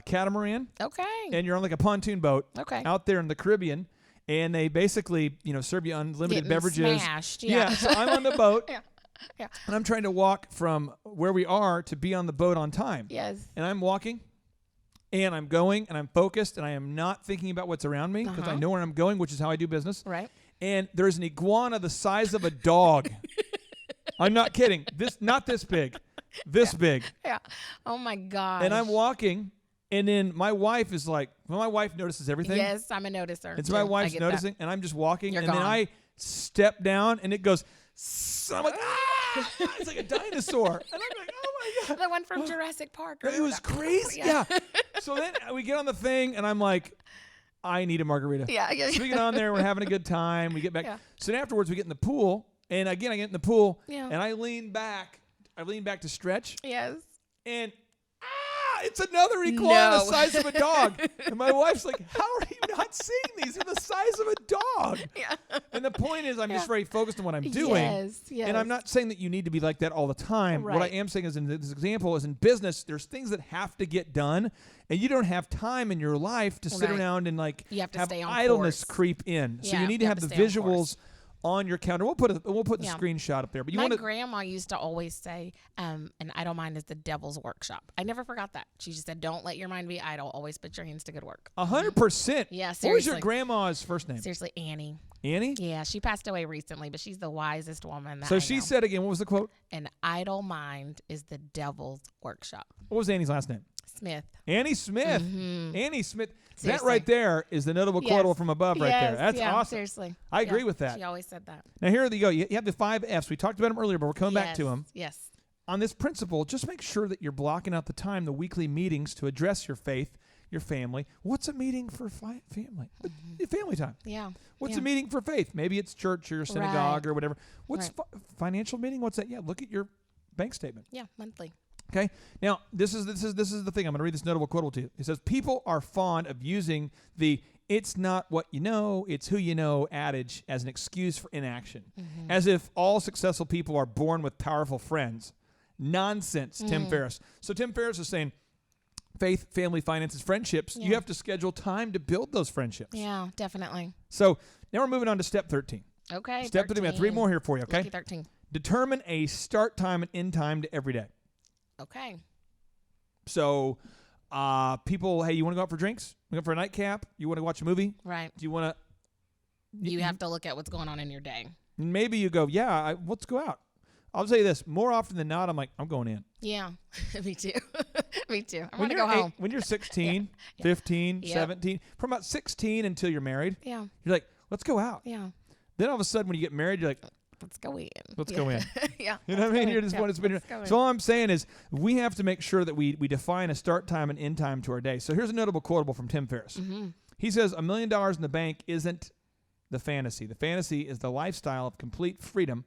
catamaran, Okay. and you're on like a pontoon boat Okay. out there in the Caribbean, and they basically serve you unlimited Getting beverages. smashed, yeah. So I'm on the boat, Yeah. and I'm trying to walk from where we are to be on the boat on time. Yes. And I'm walking, and I'm going, and I'm focused, and I am not thinking about what's around me because I know where I'm going, which is how I do business. Right. And there's an iguana the size of a dog. I'm not kidding. Not this big. This big. Yeah. Oh my gosh. And I'm walking, and then my wife is like, well, my wife notices everything. Yes, I'm a noticer. And so too. my I wife's get that. noticing, and I'm just walking, You're and then gone. I step down, and it goes, I'm like, ah! It's like a dinosaur. And I'm like, oh my God. The one from Jurassic Park. It was crazy. Yeah. So then we get on the thing, and I'm like, I need a margarita. Yeah. So we get on there, we're having a good time. We get back. Yeah. So then afterwards, we get in the pool, and again, I get in the pool, Yeah. and I lean back to stretch, Yes. and it's another iguana the No. size of a dog. And my wife's like, how are you not seeing these? They're the size of a dog. Yeah. And the point is, I'm just very focused on what I'm doing. Yes. Yes. And I'm not saying that you need to be like that all the time. What I Right. am saying is, in this example, is in business, there's things that have to get done, and you don't have time in your life to sit Right. around and like You have to have stay on idleness course. creep in. So Yeah, you need to you have have the to stay on course. visuals on your calendar. We'll put the Yeah. screenshot up there. But you My want to. grandma used to always say, an idle mind is the devil's workshop. I never forgot that. She just said, don't let your mind be idle. Always put your hands to good work. 100%. Yeah, What was your seriously. grandma's first name? Seriously, Annie. Annie? Yeah, she passed away recently, but she's the wisest woman that So I she know. said again, what was the quote? An idle mind is the devil's workshop. What was Annie's last name? Smith. Annie Smith. Mhm. Annie Smith. That Seriously. right there is the notable Yes. quotable from above right there. Yes, That's yeah, awesome. Seriously. I Yeah, agree with that. She always said that. Now, here you go. You have the 5 F's. We talked about them earlier, but we're coming back to Yes, them. Yes. On this principle, just make sure that you're blocking out the time, the weekly meetings to address your faith, your family. What's a meeting for family? Family time. Yeah. What's yeah. a meeting for faith? Maybe it's church or synagogue Right. or whatever. What's Right. financial meeting? What's that? Yeah, look at your bank statement. Yeah, monthly. Okay. Now, this is the thing. I'm going to read this notable quotable to you. It says, people are fond of using the "it's not what you know, it's who you know" adage as an excuse for inaction, as if all successful people are born with powerful friends. Nonsense, Tim Ferriss. So Tim Ferriss is saying, faith, family, finances, friendships, you Yeah. have to schedule time to build those friendships. Yeah, definitely. So now we're moving on to step 13. Okay. Step 13. We have 3 more here for you, okay? Lucky 13. Determine a start time and end time to every day. Okay. So people, hey, you want to go out for drinks? You want to go for a nightcap? You want to watch a movie? Right. Do you want to? You have to look at what's going on in your day. Maybe you go, yeah, let's go out. I'll tell you this, more often than not, I'm like, I'm going in. Yeah. Me too. Me too. I When want to you're go home. When you're 16, Yeah. 15, Yep. 17, from about 16 until you're married, Yeah. you're like, let's go out. Yeah. Then all of a sudden, when you get married, you're like, Let's go in. Let's Yeah. go in. Yeah. you know what I mean? You're just wanting to spend your. let's go in. So all I'm saying is we have to make sure that we define a start time and end time to our day. So here's a notable quotable from Tim Ferriss. Mm-hmm. He says, $1 million in the bank isn't the fantasy. The fantasy is the lifestyle of complete freedom,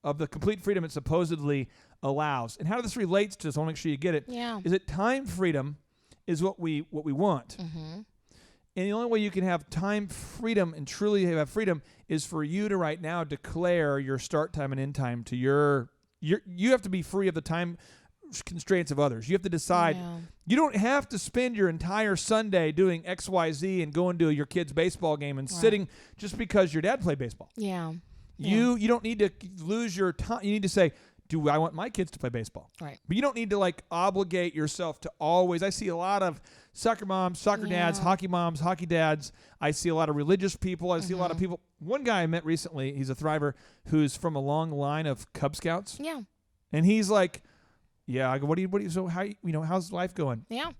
it supposedly allows. And how this relates to this, I want to make sure you get it. Yeah. Is that time freedom is what we want. Mm-hmm. And the only way you can have time freedom and truly have freedom is for you to right now declare your start time and end time to you have to be free of the time constraints of others. You have to decide. Yeah. You don't have to spend your entire Sunday doing XYZ and going to your kid's baseball game and Right. sitting just because your dad played baseball. Yeah. You don't need to lose your time. You need to say, do I want my kids to play baseball? Right. But you don't need to like obligate yourself to always. I see a lot of soccer moms, soccer dads, Yeah. hockey moms, hockey dads. I see a lot of religious people. I see a lot of people. One guy I met recently, he's a thriver who's from a long line of Cub Scouts. Yeah. And he's like, yeah, I go, what do you, so how, how's life going? Yeah.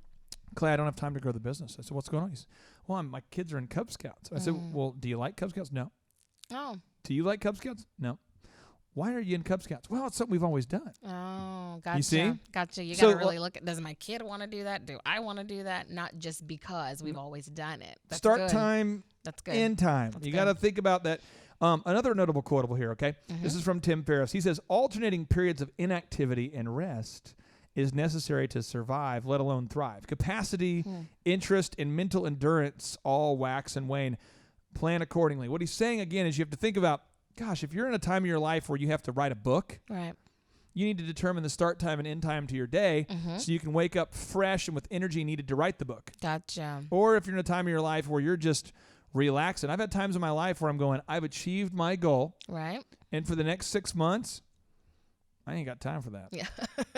Clay, I don't have time to grow the business. I said, what's going on? He said, well, my kids are in Cub Scouts. I said, well, do you like Cub Scouts? No. Oh. Do you like Cub Scouts? No. Why are you in Cub Scouts? Well, it's something we've always done. Oh, gotcha. You see? Gotcha. You So, got to really look at, does my kid want to do that? Do I want to do that? Not just because we've always done it. That's Start good. time, That's good. end time. That's You good. got to think about that. Another notable quotable here, okay? This is from Tim Ferriss. He says, alternating periods of inactivity and rest is necessary to survive, let alone thrive. Capacity, interest, and mental endurance all wax and wane. Plan accordingly. What he's saying, again, is you have to think about, gosh, if you're in a time of your life where you have to write a book, Right. you need to determine the start time and end time to your day so you can wake up fresh and with energy needed to write the book. Gotcha. Or if you're in a time of your life where you're just relaxing. I've had times in my life where I'm going, I've achieved my goal, Right. and for the next 6 months, I ain't got time for that. Yeah.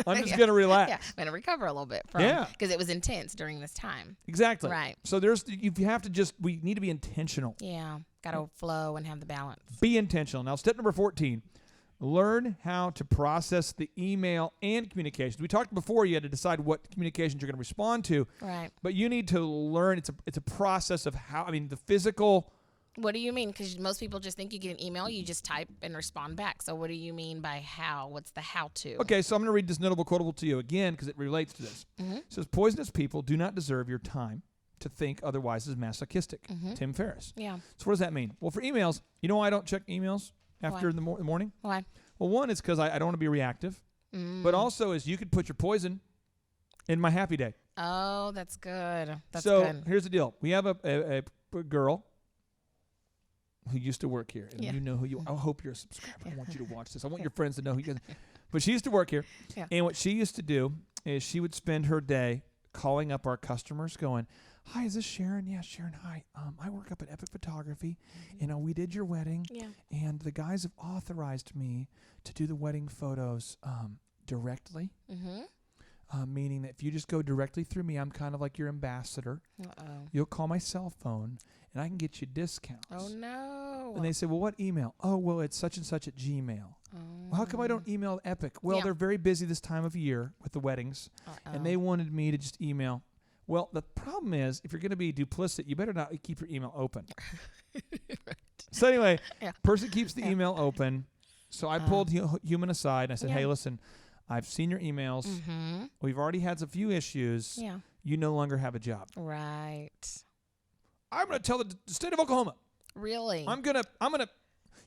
I'm just Yeah. going to relax. Yeah. I'm going to recover a little bit from Yeah. because it was intense during this time. Exactly. Right. So you have to we need to be intentional. Yeah. Got to flow and have the balance. Be intentional. Now, step number 14, learn how to process the email and communications. We talked before you had to decide what communications you're going to respond to, Right. but you need to learn. It's a process of the physical. What do you mean? Because most people just think you get an email, you just type and respond back. So what do you mean by how? What's the how to? Okay, so I'm going to read this notable quotable to you again because it relates to this. Mm-hmm. It says, poisonous people do not deserve your time to think otherwise is masochistic. Tim Ferriss. Yeah. So what does that mean? Well, for emails, you know why I don't check emails after Why? the morning? Why? Well, one is because I don't want to be reactive, but also is you could put your poison in my happy day. Oh, that's good. That's so good. here's the deal. We have a girl who used to work here, and Yeah. you know who you. I hope you're a subscriber. I want you to watch this. I want your friends to know who you. But she used to work here, Yeah. and what she used to do is she would spend her day calling up our customers, going, "Hi, is this Sharon? Yeah, Sharon. Hi. I work up at Epic Photography. We did your wedding, Yeah. and the guys have authorized me to do the wedding photos directly." Mm-hmm. Meaning that if you just go directly through me, I'm kind of like your ambassador. Uh-oh. You'll call my cell phone, and I can get you discounts. Oh, no. And they say, well, what email? Oh, well, it's such and such at Gmail. Oh. how come I don't email Epic? Well, Yeah. they're very busy this time of year with the weddings, and they wanted me to just email. Well, the problem is, if you're going to be duplicit, you better not keep your email open. So anyway, Yeah. person keeps the email open. So I pulled human aside and I said, Yeah. hey, listen, I've seen your emails. Mm-hmm. We've already had a few issues. Yeah. You no longer have a job. Right. I'm going to tell the state of Oklahoma. Really? I'm going to,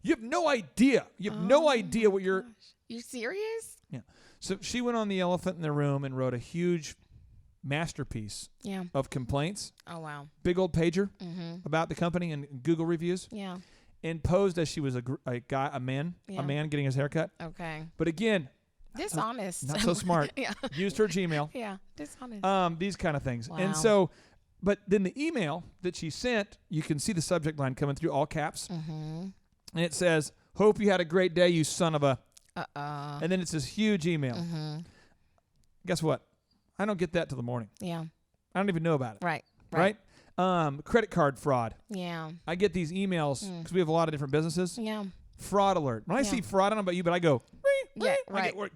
you have no idea. You have no idea what you're. You serious? Yeah. So she went on the elephant in the room and wrote a huge masterpiece Yeah. of complaints, Oh, wow. big old pager Mm-hmm. about the company and Google reviews, Yeah. and posed as she was a man getting his hair cut. Okay. But again, Dishonest. not so smart. Yeah. Used her Gmail. Yeah. Dishonest. These kind of things. Wow. And so, but then the email that she sent, you can see the subject line coming through all caps. Mm-hmm. And it says, hope you had a great day, you son of a. Uh-oh. And then it's this huge email. Mm-hmm. Guess what? I don't get that till the morning. Yeah. I don't even know about it. Right. Right? Credit card fraud. Yeah. I get these emails because we have a lot of different businesses. Yeah. Fraud alert. When I Yeah. see fraud, I don't know about you, but I go, Yeah, I right. get work,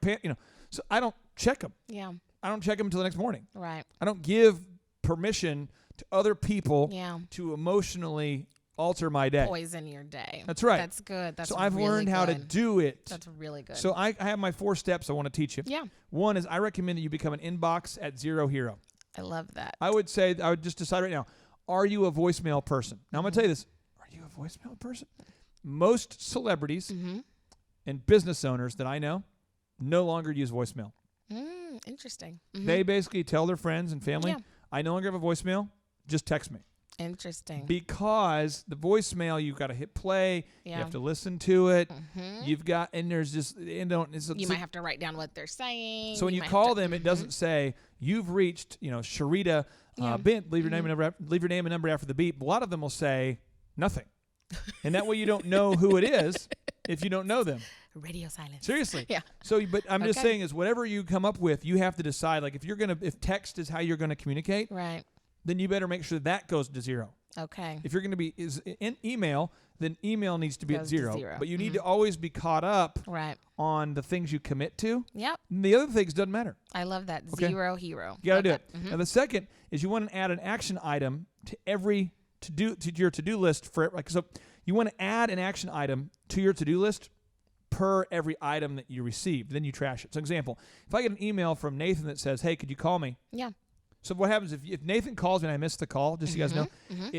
so I don't check them. Yeah. I don't check them until the next morning. Right. I don't give permission to other people Yeah. to emotionally alter my day. Poison your day. That's right. That's good. That's So I've really learned how to good. do it. That's really good. So I have my 4 steps I want to teach you. yeah. One is I recommend that you become an inbox at zero hero. I love that. I would just decide right now, are you a voicemail person? Now I'm going to tell you this. Are you a voicemail person? Most celebrities Mm-hmm. and business owners that I know no longer use voicemail. Interesting. Mm-hmm. They basically tell their friends and family, Yeah. I no longer have a voicemail, just text me. Interesting. Because the voicemail, you've got to hit play, you Yeah. have to listen to it, Mhm. you've got, and there's just, You might have to write down what they're saying. so when you might have call to- them, it doesn't say, you've reached, Sharita Yeah. Bint, leave your name and number, leave your name and number after the beep. A lot of them will say nothing. And that way you don't know who it is if you don't know them. Radio silence. Seriously. Yeah. So, but I'm just Okay. saying is whatever you come up with, you have to decide, like if text is how you're going to communicate, Right. then you better make sure that goes to zero. Okay. If you're going to be in email, then email needs to be at Goes to zero. zero. But you need to always be caught up Right. on the things you commit to. Yep. And the other things doesn't matter. I love that. Okay. Zero hero. You got to Love do that. it. Now the second is you want to add an action item to every to your to-do list for so you want to add an action item to your to-do list per every item that you receive. Then you trash it. So example, if I get an email from Nathan that says, "Hey, could you call me?" Yeah. So what happens if Nathan calls me and I miss the call? Just so you guys know,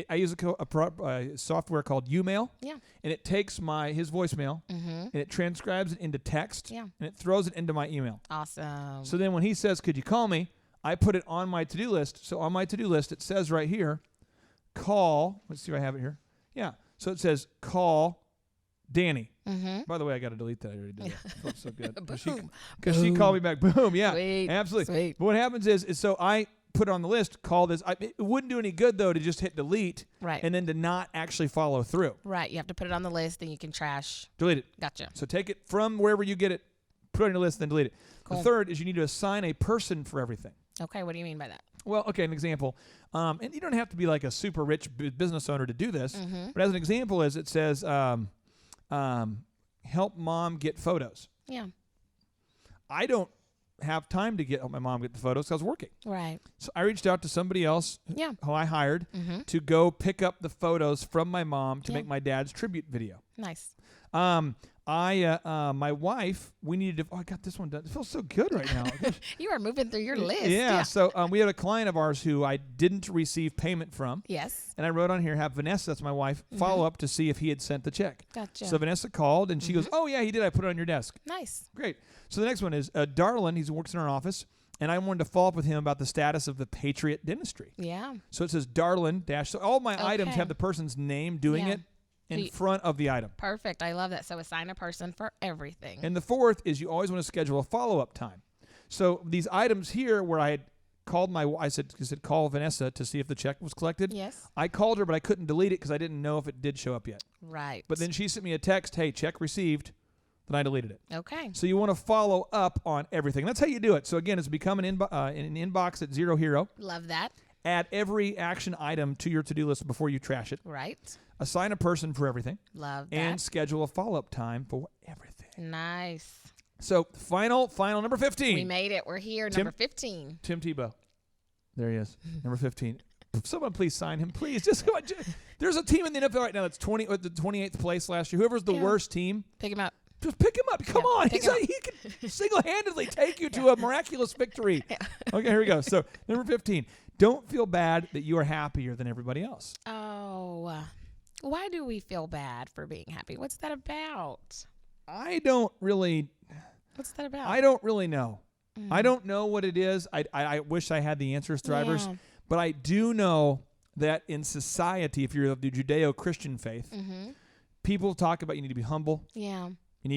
I use a software called Umail. Yeah. And it takes his voicemail and it transcribes it into text. Yeah. And it throws it into my email. Awesome. So then when he says, "Could you call me?" I put it on my to-do list. So on my to-do list, it says right here, call. Let's see if I have it here. Yeah. So it says, call Danny. By the way, I got to delete that. I already did that. It felt so good. Because she called me back. Boom. Yeah. Sweet. Absolutely. Sweet. But what happens is so I put it on the list, call this. It wouldn't do any good, though, to just hit delete Right. and then to not actually follow through. Right. You have to put it on the list, then you can trash. Delete it. Gotcha. So take it from wherever you get it, put it on your list, then delete it. Cool. The third is you need to assign a person for everything. Okay. What do you mean by that? Well, okay, an example. And you don't have to be like a super rich business owner to do this. But as an example, it says, help mom get photos. Yeah. I don't have time to help my mom get the photos because I was working. Right. So I reached out to somebody else Yeah. who I hired to go pick up the photos from my mom to make my dad's tribute video. Nice. My wife, we needed to, I got this one done. It feels so good right now. You are moving through your list. Yeah. So we had a client of ours who I didn't receive payment from. Yes. And I wrote on here, have Vanessa, that's my wife, follow up to see if he had sent the check. Gotcha. So Vanessa called and she goes, "Oh yeah, he did. I put it on your desk." Nice. Great. So the next one is Darlin. He works in our office, and I wanted to follow up with him about the status of the Patriot Dentistry. Yeah. So it says Darlin dash. So all my items Okay. have the person's name doing Yeah. it in So you- front of the item. Perfect. I love that. So assign a person for everything. And the fourth is you always want to schedule a follow-up time. So these items here where I had called I said call Vanessa to see if the check was collected. Yes. I called her, but I couldn't delete it because I didn't know if it did show up yet. Right. But then she sent me a text, "Hey, check received." Then I deleted it. Okay. So you want to follow up on everything. That's how you do it. So again, it's become an inbox at zero hero. Love that. Add every action item to your to-do list before you trash it. Right. Assign a person for everything. Love that. And schedule a follow-up time for everything. Nice. So final number 15. We made it. We're here. Tim- Number 15. Tim Tebow. There he is. Number 15. Someone please sign him, please. Just come on. There's a team in the NFL right now that's the 28th place last year. Whoever's the worst team, Pick him up. just pick him up. Come on. pick He's him like, he can single-handedly take you to a miraculous victory. Okay, here we go. So number 15. Don't feel bad that you are happier than everybody else. Oh, why do we feel bad for being happy? What's that about? I don't really What's that about? I don't really know. I don't know what it is. I wish I had the answers, Thrivers. Yeah. But I do know that in society, if you're of the Judeo-Christian faith, people talk about you need to be humble. Yeah. You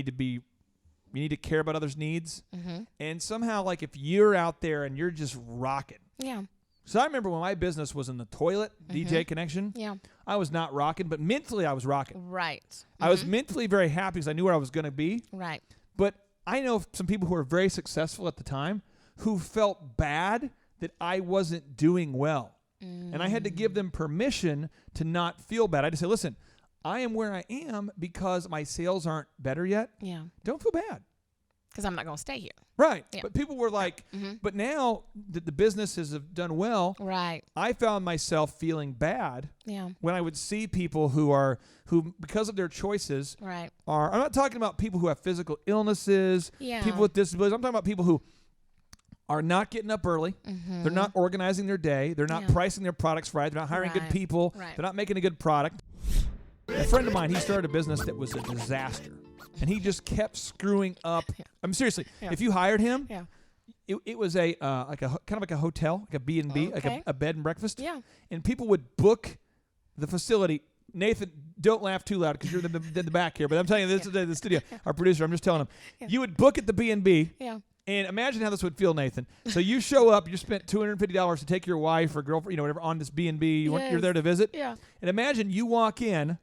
need to care about others' needs. Mm-hmm. And somehow, like, if you're out there and you're just rocking. Yeah. So I remember when my business was in the toilet, DJ Connection, Yeah. I was not rocking, but mentally I was rocking. Right. I was mentally very happy because I knew where I was going to be. Right. But I know some people who were very successful at the time who felt bad that I wasn't doing well. And I had to give them permission to not feel bad. I had to say, listen, I am where I am because my sales aren't better yet. Yeah. Don't feel bad. Because I'm not going to stay here. Right. Yeah. But people were like, but now that the businesses have done well, Right. I found myself feeling bad Yeah. when I would see people who because of their choices Right. I'm not talking about people who have physical illnesses, Yeah. people with disabilities. I'm talking about people who are not getting up early. They're not organizing their day. They're not Yeah. pricing their products right. They're not hiring good Right. people. Right. They're not making a good product. A friend of mine, he started a business that was a disaster. And he just kept screwing up. I mean, seriously, if you hired him, Yeah. it was a kind of like a hotel, like a B&B, like Okay. a bed and breakfast. Yeah. And people would book the facility. Nathan, don't laugh too loud because you're in the back here. But I'm telling you, this is the studio. Our producer, I'm just telling him. You would book at the B&B. Yeah. And imagine how this would feel, Nathan. So you show up, you spent $250 to take your wife or girlfriend, whatever, on this B&B. You're Yes. there to visit. Yeah. And imagine you walk in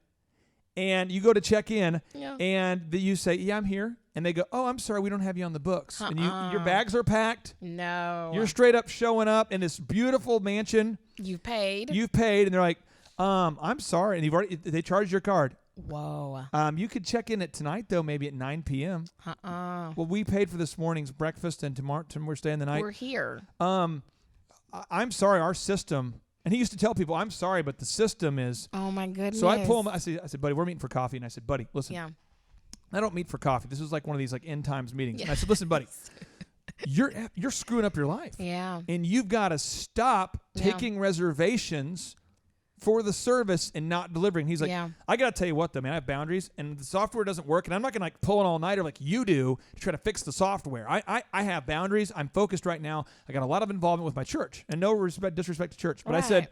and you go to check in Yeah. and you say, yeah, I'm here. And they go, oh, I'm sorry, we don't have you on the books. And your bags are packed. No. You're straight up showing up in this beautiful mansion. You've paid. You've paid. And they're like, I'm sorry. And they charged your card. Whoa. You could check in at tonight, though, maybe at 9 p.m. Well, we paid for this morning's breakfast, and tomorrow we're staying the night. We're here. I'm sorry, our system. And he used to tell people, I'm sorry, but the system is. Oh my goodness. So I pull him. I said, buddy, we're meeting for coffee. And I said, buddy, listen. Yeah. I don't meet for coffee. This is like one of these like end times meetings. And I said, listen, buddy, you're screwing up your life. Yeah. And you've got to stop taking reservations for the service and not delivering. He's like, Yeah. I got to tell you what, though, man, I have boundaries, and the software doesn't work, and I'm not going to like pull an all-nighter like you do to try to fix the software. I have boundaries. I'm focused right now. I got a lot of involvement with my church, and no disrespect to church. But I said, Right.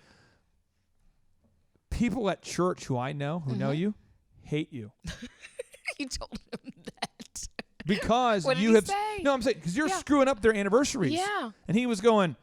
people at church who I know, who know you, hate you. You told him that. Because What did you he have say? No, I'm saying because you're Yeah. screwing up their anniversaries. Yeah. And he was going,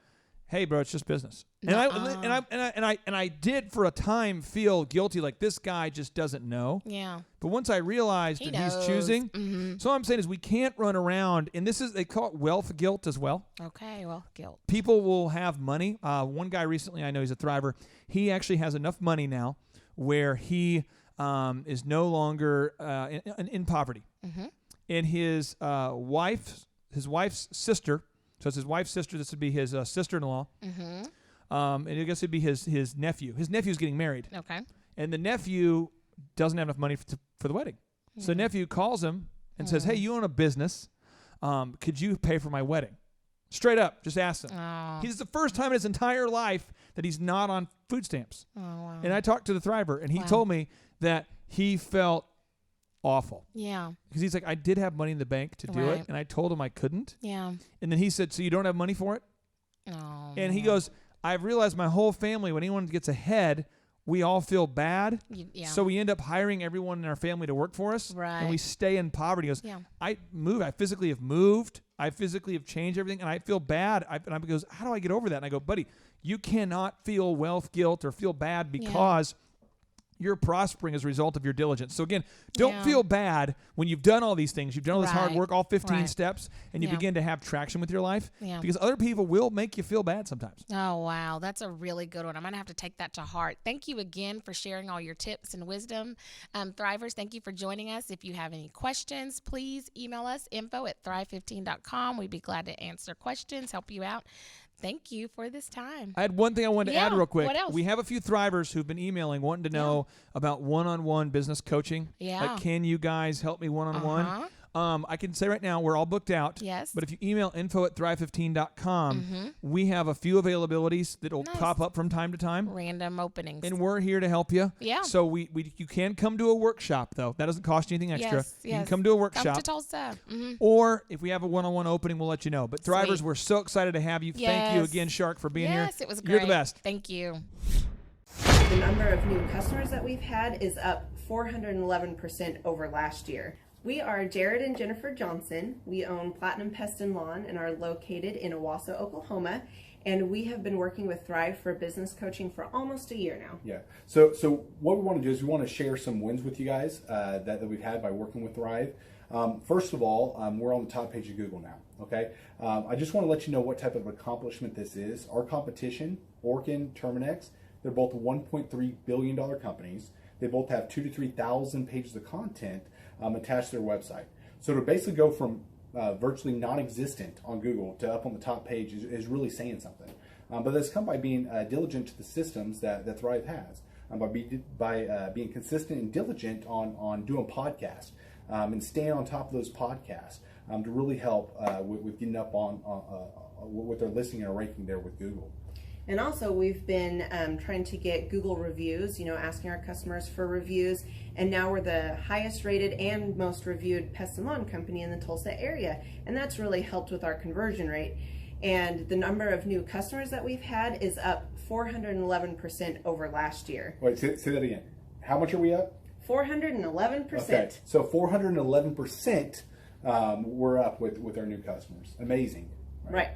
"Hey, bro, it's just business." And Nuh-uh. I did for a time feel guilty, like this guy just doesn't know. Yeah. But once I realized He that he's knows. choosing, Mm-hmm. so what I'm saying is we can't run around, and they call it wealth guilt as well. Okay. Well, guilt. People will have money. One guy recently, I know he's a thriver. He actually has enough money now where he is no longer in poverty. Mm-hmm. And his wife's sister, so it's his wife's sister, this would be his sister-in-law, Mm-hmm. and I guess it'd be his nephew. His nephew's getting married, Okay. and the nephew doesn't have enough money for the wedding. So the nephew calls him and says, "Hey, you own a business. Could you pay for my wedding?" Straight up, just ask him. Oh. He's the first time in his entire life that he's not on food stamps. Oh, wow. And I talked to the Thriver, and he Wow. told me that he felt awful Yeah. because he's like, I did have money in the bank to do it, Right. and I told him I couldn't. Yeah. And then he said, "So you don't have money for it?" Oh. And he goes, "I've realized my whole family, when anyone gets ahead, we all feel bad. Yeah. So we end up hiring everyone in our family to work for us, and we Right. stay in poverty." He goes, Yeah. I physically have moved. I physically have changed everything, and I feel bad. And I goes, "How do I get over that?" And I go, "Buddy, you cannot feel wealth guilt or feel bad because you're prospering as a result of your diligence. So again, don't Yeah. feel bad when you've done all these things. You've done all this hard Right. work, all 15 Right. steps, and you Yeah. begin to have traction with your life. Yeah. Because other people will make you feel bad sometimes. Oh, wow. That's a really good one. I'm going to have to take that to heart. Thank you again for sharing all your tips and wisdom. Thrivers, thank you for joining us. If you have any questions, please email us, info@thrive15.com. We'd be glad to answer questions, help you out. Thank you for this time. I had one thing I wanted to add Yeah, real quick. what else? We have a few Thrivers who've been emailing wanting to know about one-on-one business coaching. Yeah. Like, can you guys help me one-on-one? Uh-huh. I can say right now we're all booked out. Yes. But if you email info@thrive15.com, we have a few availabilities that will Nice. pop up from time to time. Random openings. And we're here to help you. Yeah. So you can come to a workshop, though. That doesn't cost you anything extra. Yes, You can yes. come to a Come workshop. to Tulsa. Or if we have a one-on-one opening, we'll let you know. But Thrivers, Sweet. we're so excited to have you. Thank you Yes. again, Shark, for being here. Yes, it was great. You're the best. Thank you. The number of new customers that we've had is up 411% over last year. We are Jared and Jennifer Johnson. We own Platinum Pest and Lawn and are located in Owasso, Oklahoma. And we have been working with Thrive for business coaching for almost a year now. Yeah. So what we want to do is we want to share some wins with you guys that we've had by working with Thrive. First of all, we're on the top page of Google now. Okay. I just want to let you know what type of accomplishment this is. Our competition, Orkin, Terminex, they're both $1.3 billion companies. They both have 2,000 to 3,000 pages of content attached to their website. So to basically go from virtually non-existent on Google to up on the top page is really saying something. But that's come by being diligent to the systems that Thrive has, by being consistent and diligent on doing podcasts and staying on top of those podcasts to really help with getting up on with their listing and ranking there with Google. And also we've been trying to get Google reviews, asking our customers for reviews. And now we're the highest rated and most reviewed pest and lawn company in the Tulsa area. And that's really helped with our conversion rate. And the number of new customers that we've had is up 411% over last year. Wait, say that again. How much are we up? 411%. Okay, so 411% we're up with our new customers. Amazing. Right.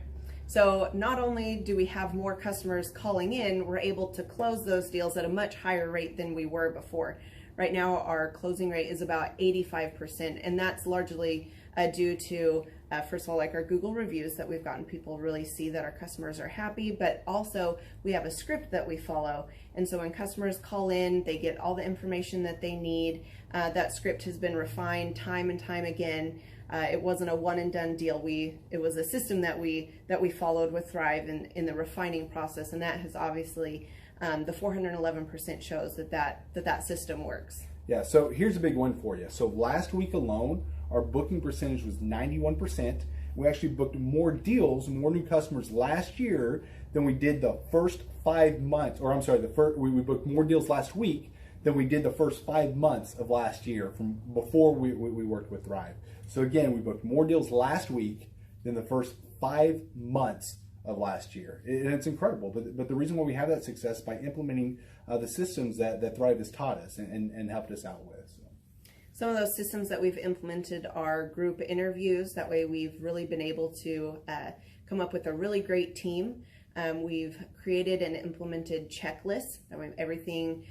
So not only do we have more customers calling in, we're able to close those deals at a much higher rate than we were before. Right now, our closing rate is about 85%, and that's largely due to, first of all, like our Google reviews that we've gotten people really see that our customers are happy, but also we have a script that we follow. And so when customers call in, they get all the information that they need. That script has been refined time and time again. It wasn't a one and done deal. It was a system that we followed with Thrive in the refining process, and that has obviously the 411% shows that system works. Yeah, so here's a big one for you. So last week alone, our booking percentage was 91%. We actually booked more deals, more new customers last year than we did the first 5 months, or I'm sorry, we booked more deals last week than we did the first 5 months of last year from before we worked with Thrive. So again, we booked more deals last week than the first 5 months of last year. And it's incredible. But the reason why we have that success is by implementing the systems that Thrive has taught us and helped us out with. So. Some of those systems that we've implemented are group interviews. That way we've really been able to come up with a really great team. We've created and implemented checklists. That way everything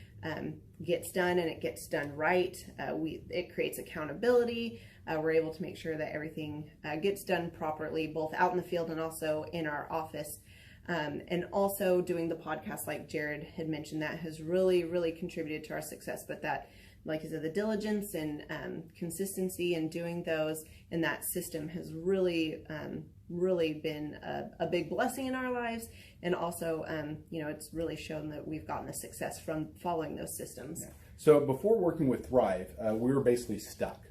gets done and it gets done right. It creates accountability. We're able to make sure that everything gets done properly, both out in the field and also in our office. And also doing the podcast, like Jared had mentioned, that has really, really contributed to our success. But that, like I said, the diligence and consistency in doing those and that system has really, really been a big blessing in our lives. And also, it's really shown that we've gotten the success from following those systems. Yeah. So before working with Thrive, we were basically stuck.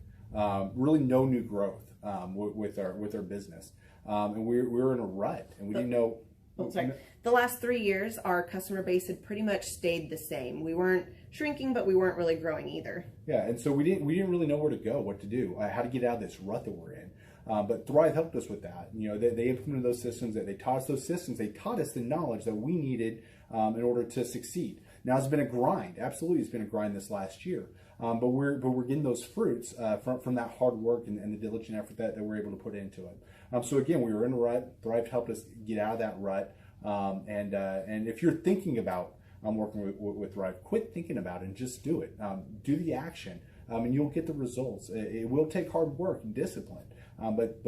Really no new growth with our business. And we were in a rut and we didn't know. The last 3 years, our customer base had pretty much stayed the same. We weren't shrinking, but we weren't really growing either. Yeah, and so we didn't really know where to go, what to do, how to get out of this rut that we're in. But Thrive helped us with that. They implemented those systems. They taught us those systems. They taught us the knowledge that we needed in order to succeed. Now it's been a grind. Absolutely, it's been a grind this last year. But we're getting those fruits from that hard work and the diligent effort that we're able to put into it. So again, we were in a rut. Thrive helped us get out of that rut. And if you're thinking about working with Thrive. Quit thinking about it and just do it. Do the action, and you'll get the results. It will take hard work and discipline. But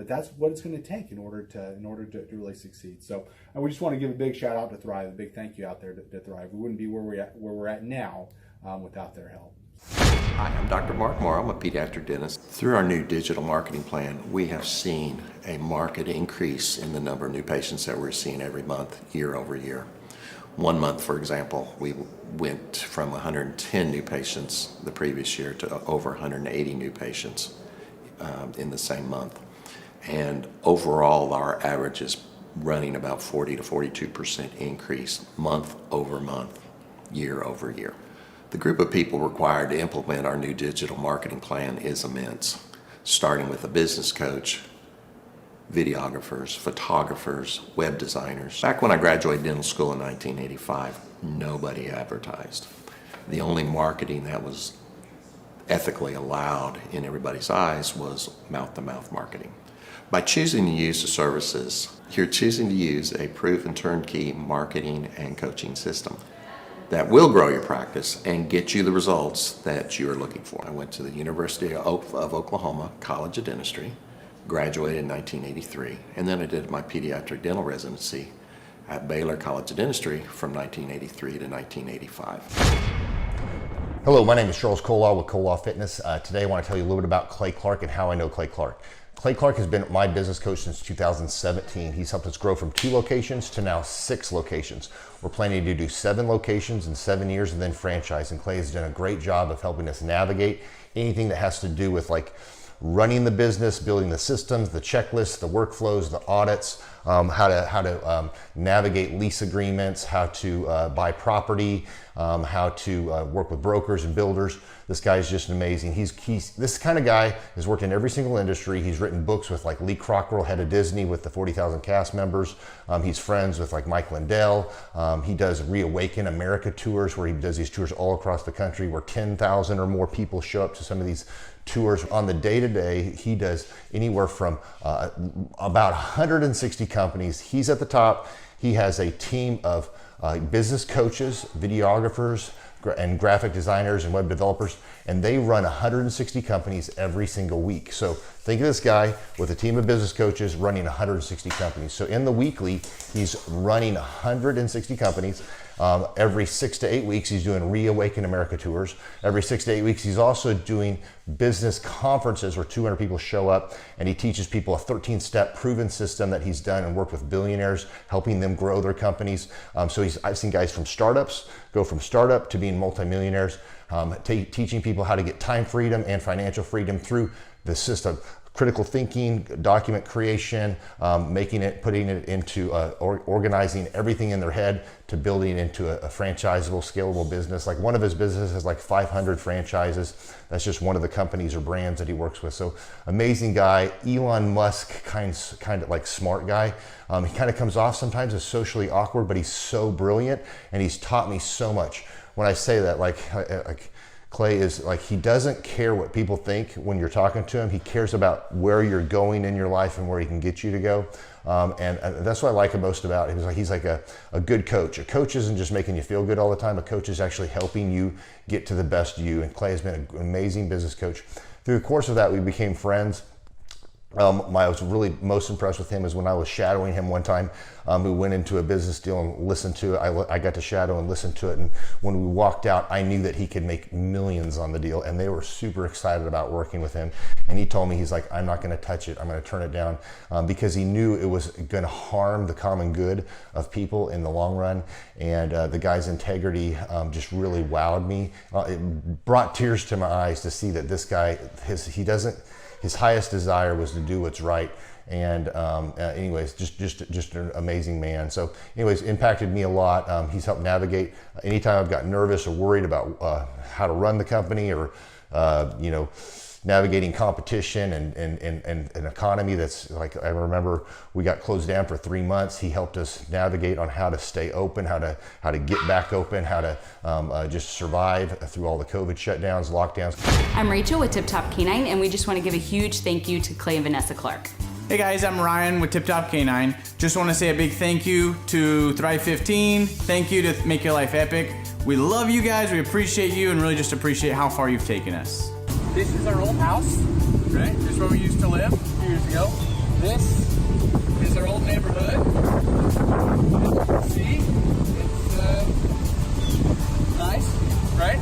that's what it's going to take in order to really succeed. So we just want to give a big shout out to Thrive, a big thank you out there to Thrive. We wouldn't be where we're at now without their help. Hi, I'm Dr. Mark Moore. I'm a pediatric dentist. Through our new digital marketing plan, we have seen a marked increase in the number of new patients that we're seeing every month, year over year. One month, for example, we went from 110 new patients the previous year to over 180 new patients in the same month. And overall, our average is running about 40 to 42% increase month over month, year over year. The group of people required to implement our new digital marketing plan is immense, starting with a business coach, videographers, photographers, web designers. Back when I graduated dental school in 1985, nobody advertised. The only marketing that was ethically allowed in everybody's eyes was mouth-to-mouth marketing. By choosing to use the services, you're choosing to use a proven turnkey marketing and coaching system that will grow your practice and get you the results that you're looking for. I went to the University of Oklahoma College of Dentistry, graduated in 1983, and then I did my pediatric dental residency at Baylor College of Dentistry from 1983 to 1985. Hello, my name is Charles Kolaw with Kolaw Fitness. Today I want to tell you a little bit about Clay Clark and how I know Clay Clark. Clay Clark has been my business coach since 2017. He's helped us grow from 2 locations to now 6 locations. We're planning to do 7 locations in 7 years and then franchise. And Clay has done a great job of helping us navigate anything that has to do with like running the business, building the systems, the checklists, the workflows, the audits, how to navigate lease agreements, how to buy property, how to work with brokers and builders. This guy is just amazing. He's this kind of guy has worked in every single industry. He's written books with like Lee Crockrell, head of Disney, with the 40,000 cast members. He's friends with like Mike Lindell. He does Reawaken America tours where he does these tours all across the country where 10,000 or more people show up to some of these tours. On the day-to-day, he does anywhere from about 160 companies. He's at the top. He has a team of business coaches, videographers, and graphic designers and web developers, and they run 160 companies every single week. So think of this guy with a team of business coaches running 160 companies. So in the weekly, he's running 160 companies. Every 6 to 8 weeks, he's doing Reawaken America tours. Every 6 to 8 weeks, he's also doing business conferences where 200 people show up, and he teaches people a 13-step proven system that he's done and worked with billionaires, helping them grow their companies. So I've seen guys from startups go from startup to being multimillionaires, teaching people how to get time freedom and financial freedom through the system. Critical thinking, document creation, putting it into organizing everything in their head to building into a franchisable, scalable business. Like one of his businesses has like 500 franchises. That's just one of the companies or brands that he works with. So amazing guy, Elon Musk kind of like smart guy. He kind of comes off sometimes as socially awkward, but he's so brilliant and he's taught me so much. When I say that, like Clay is like, he doesn't care what people think when you're talking to him. He cares about where you're going in your life and where he can get you to go. And that's what I like most about him. He's like a good coach. A coach isn't just making you feel good all the time. A coach is actually helping you get to the best you. And Clay has been an amazing business coach. Through the course of that, we became friends. I was really most impressed with him is when I was shadowing him one time. We went into a business deal and listened to it. I got to shadow and listen to it. And when we walked out, I knew that he could make millions on the deal. And they were super excited about working with him. And he told me, he's like, I'm not going to touch it. I'm going to turn it down because he knew it was going to harm the common good of people in the long run. And the guy's integrity just really wowed me. It brought tears to my eyes to see that this guy, his highest desire was to do what's right. And anyways, just an amazing man. So anyways, impacted me a lot. He's helped navigate anytime I've got nervous or worried about how to run the company or, navigating competition and an economy that's like, I remember we got closed down for 3 months. He helped us navigate on how to stay open, how to get back open, how to just survive through all the COVID shutdowns, lockdowns. I'm Rachel with Tip Top Canine, and we just want to give a huge thank you to Clay and Vanessa Clark. Hey guys, I'm Ryan with Tip Top Canine. Just want to say a big thank you to Thrive 15. Thank you to Make Your Life Epic. We love you guys, we appreciate you, and really just appreciate how far you've taken us. This is our old house, right? This is where we used to live a few years ago. This is our old neighborhood. See? It's nice, right?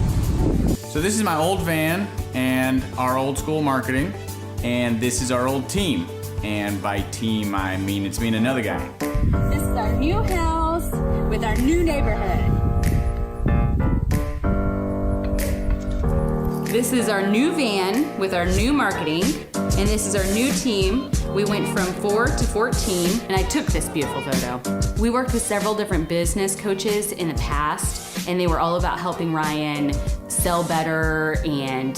So this is my old van and our old school marketing, and this is our old team. And by team, I mean it's me and another guy. This is our new house with our new neighborhood. This is our new van with our new marketing, and this is our new team. We went from 4 to 14, and I took this beautiful photo. We worked with several different business coaches in the past, and they were all about helping Ryan sell better and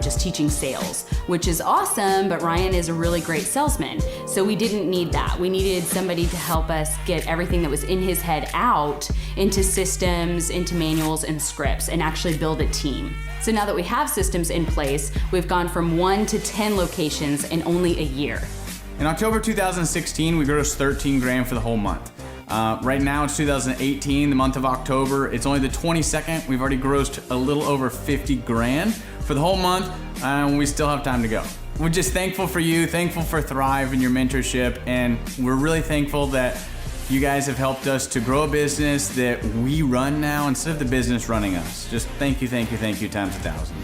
just teaching sales, which is awesome, but Ryan is a really great salesman. So we didn't need that. We needed somebody to help us get everything that was in his head out into systems, into manuals and scripts, and actually build a team. So now that we have systems in place, we've gone from 1 to 10 locations in only a year. In October 2016, we grossed 13 grand for the whole month. Right now it's 2018, the month of October. It's only the 22nd. We've already grossed a little over 50 grand for the whole month, and we still have time to go. We're just thankful for you, thankful for Thrive and your mentorship, and we're really thankful that you guys have helped us to grow a business that we run now instead of the business running us. Just thank you times 1,000.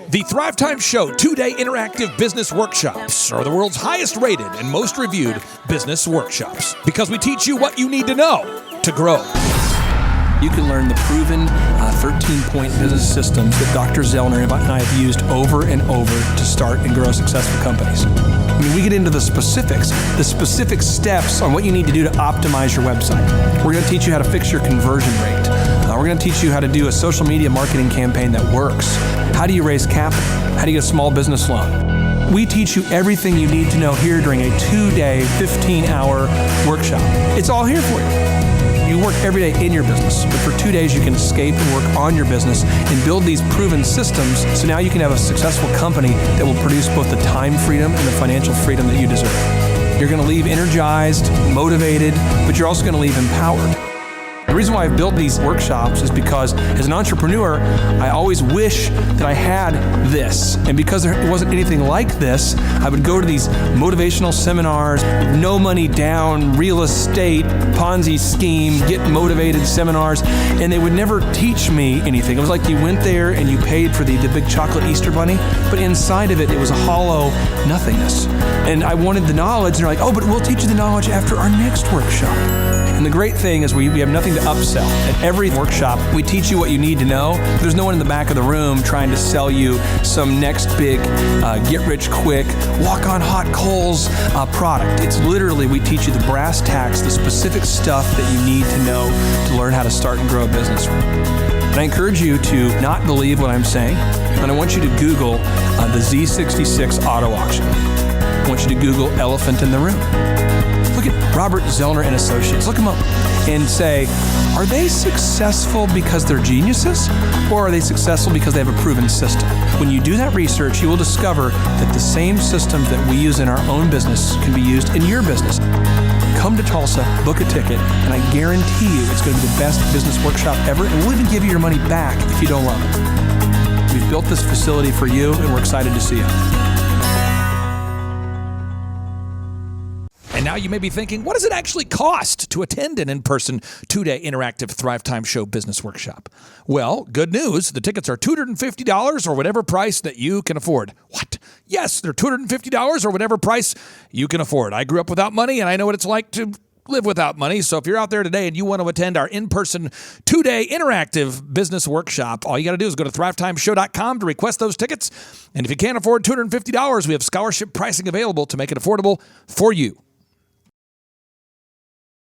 The Thrive Time Show 2-day interactive business workshops are the world's highest rated and most reviewed business workshops because we teach you what you need to know to grow. You can learn the proven 13-point business systems that Dr. Zellner and I have used over and over to start and grow successful companies. I mean, we get into the specific steps on what you need to do to optimize your website. We're going to teach you how to fix your conversion rate. We're going to teach you how to do a social media marketing campaign that works. How do you raise capital? How do you get a small business loan? We teach you everything you need to know here during a 2-day, 15-hour workshop. It's all here for you. You work every day in your business, but for 2 days you can escape and work on your business and build these proven systems so now you can have a successful company that will produce both the time freedom and the financial freedom that you deserve. You're going to leave energized, motivated, but you're also going to leave empowered. The reason why I've built these workshops is because as an entrepreneur, I always wish that I had this. And because there wasn't anything like this, I would go to these motivational seminars, no money down, real estate, Ponzi scheme, get motivated seminars, and they would never teach me anything. It was like you went there and you paid for the big chocolate Easter bunny, but inside of it, it was a hollow nothingness. And I wanted the knowledge, and they're like, oh, but we'll teach you the knowledge after our next workshop. And the great thing is we have nothing to upsell. At every workshop, we teach you what you need to know. There's no one in the back of the room trying to sell you some next big get-rich-quick, walk-on-hot coals product. It's literally, we teach you the brass tacks, the specific stuff that you need to know to learn how to start and grow a business. And I encourage you to not believe what I'm saying, and I want you to Google the Z66 auto auction. I want you to Google elephant in the room. Look at Robert Zellner and Associates. Look them up and say, are they successful because they're geniuses, or are they successful because they have a proven system? When you do that research, you will discover that the same systems that we use in our own business can be used in your business. Come to Tulsa, book a ticket, and I guarantee you it's going to be the best business workshop ever, and we'll even give you your money back if you don't love it. We've built this facility for you, and we're excited to see you. And now you may be thinking, what does it actually cost to attend an in-person 2-day interactive Thrive Time Show business workshop? Well, good news. The tickets are $250 or whatever price that you can afford. What? Yes, they're $250 or whatever price you can afford. I grew up without money, and I know what it's like to live without money. So if you're out there today and you want to attend our in-person 2-day interactive business workshop, all you got to do is go to thrivetimeshow.com to request those tickets. And if you can't afford $250, we have scholarship pricing available to make it affordable for you.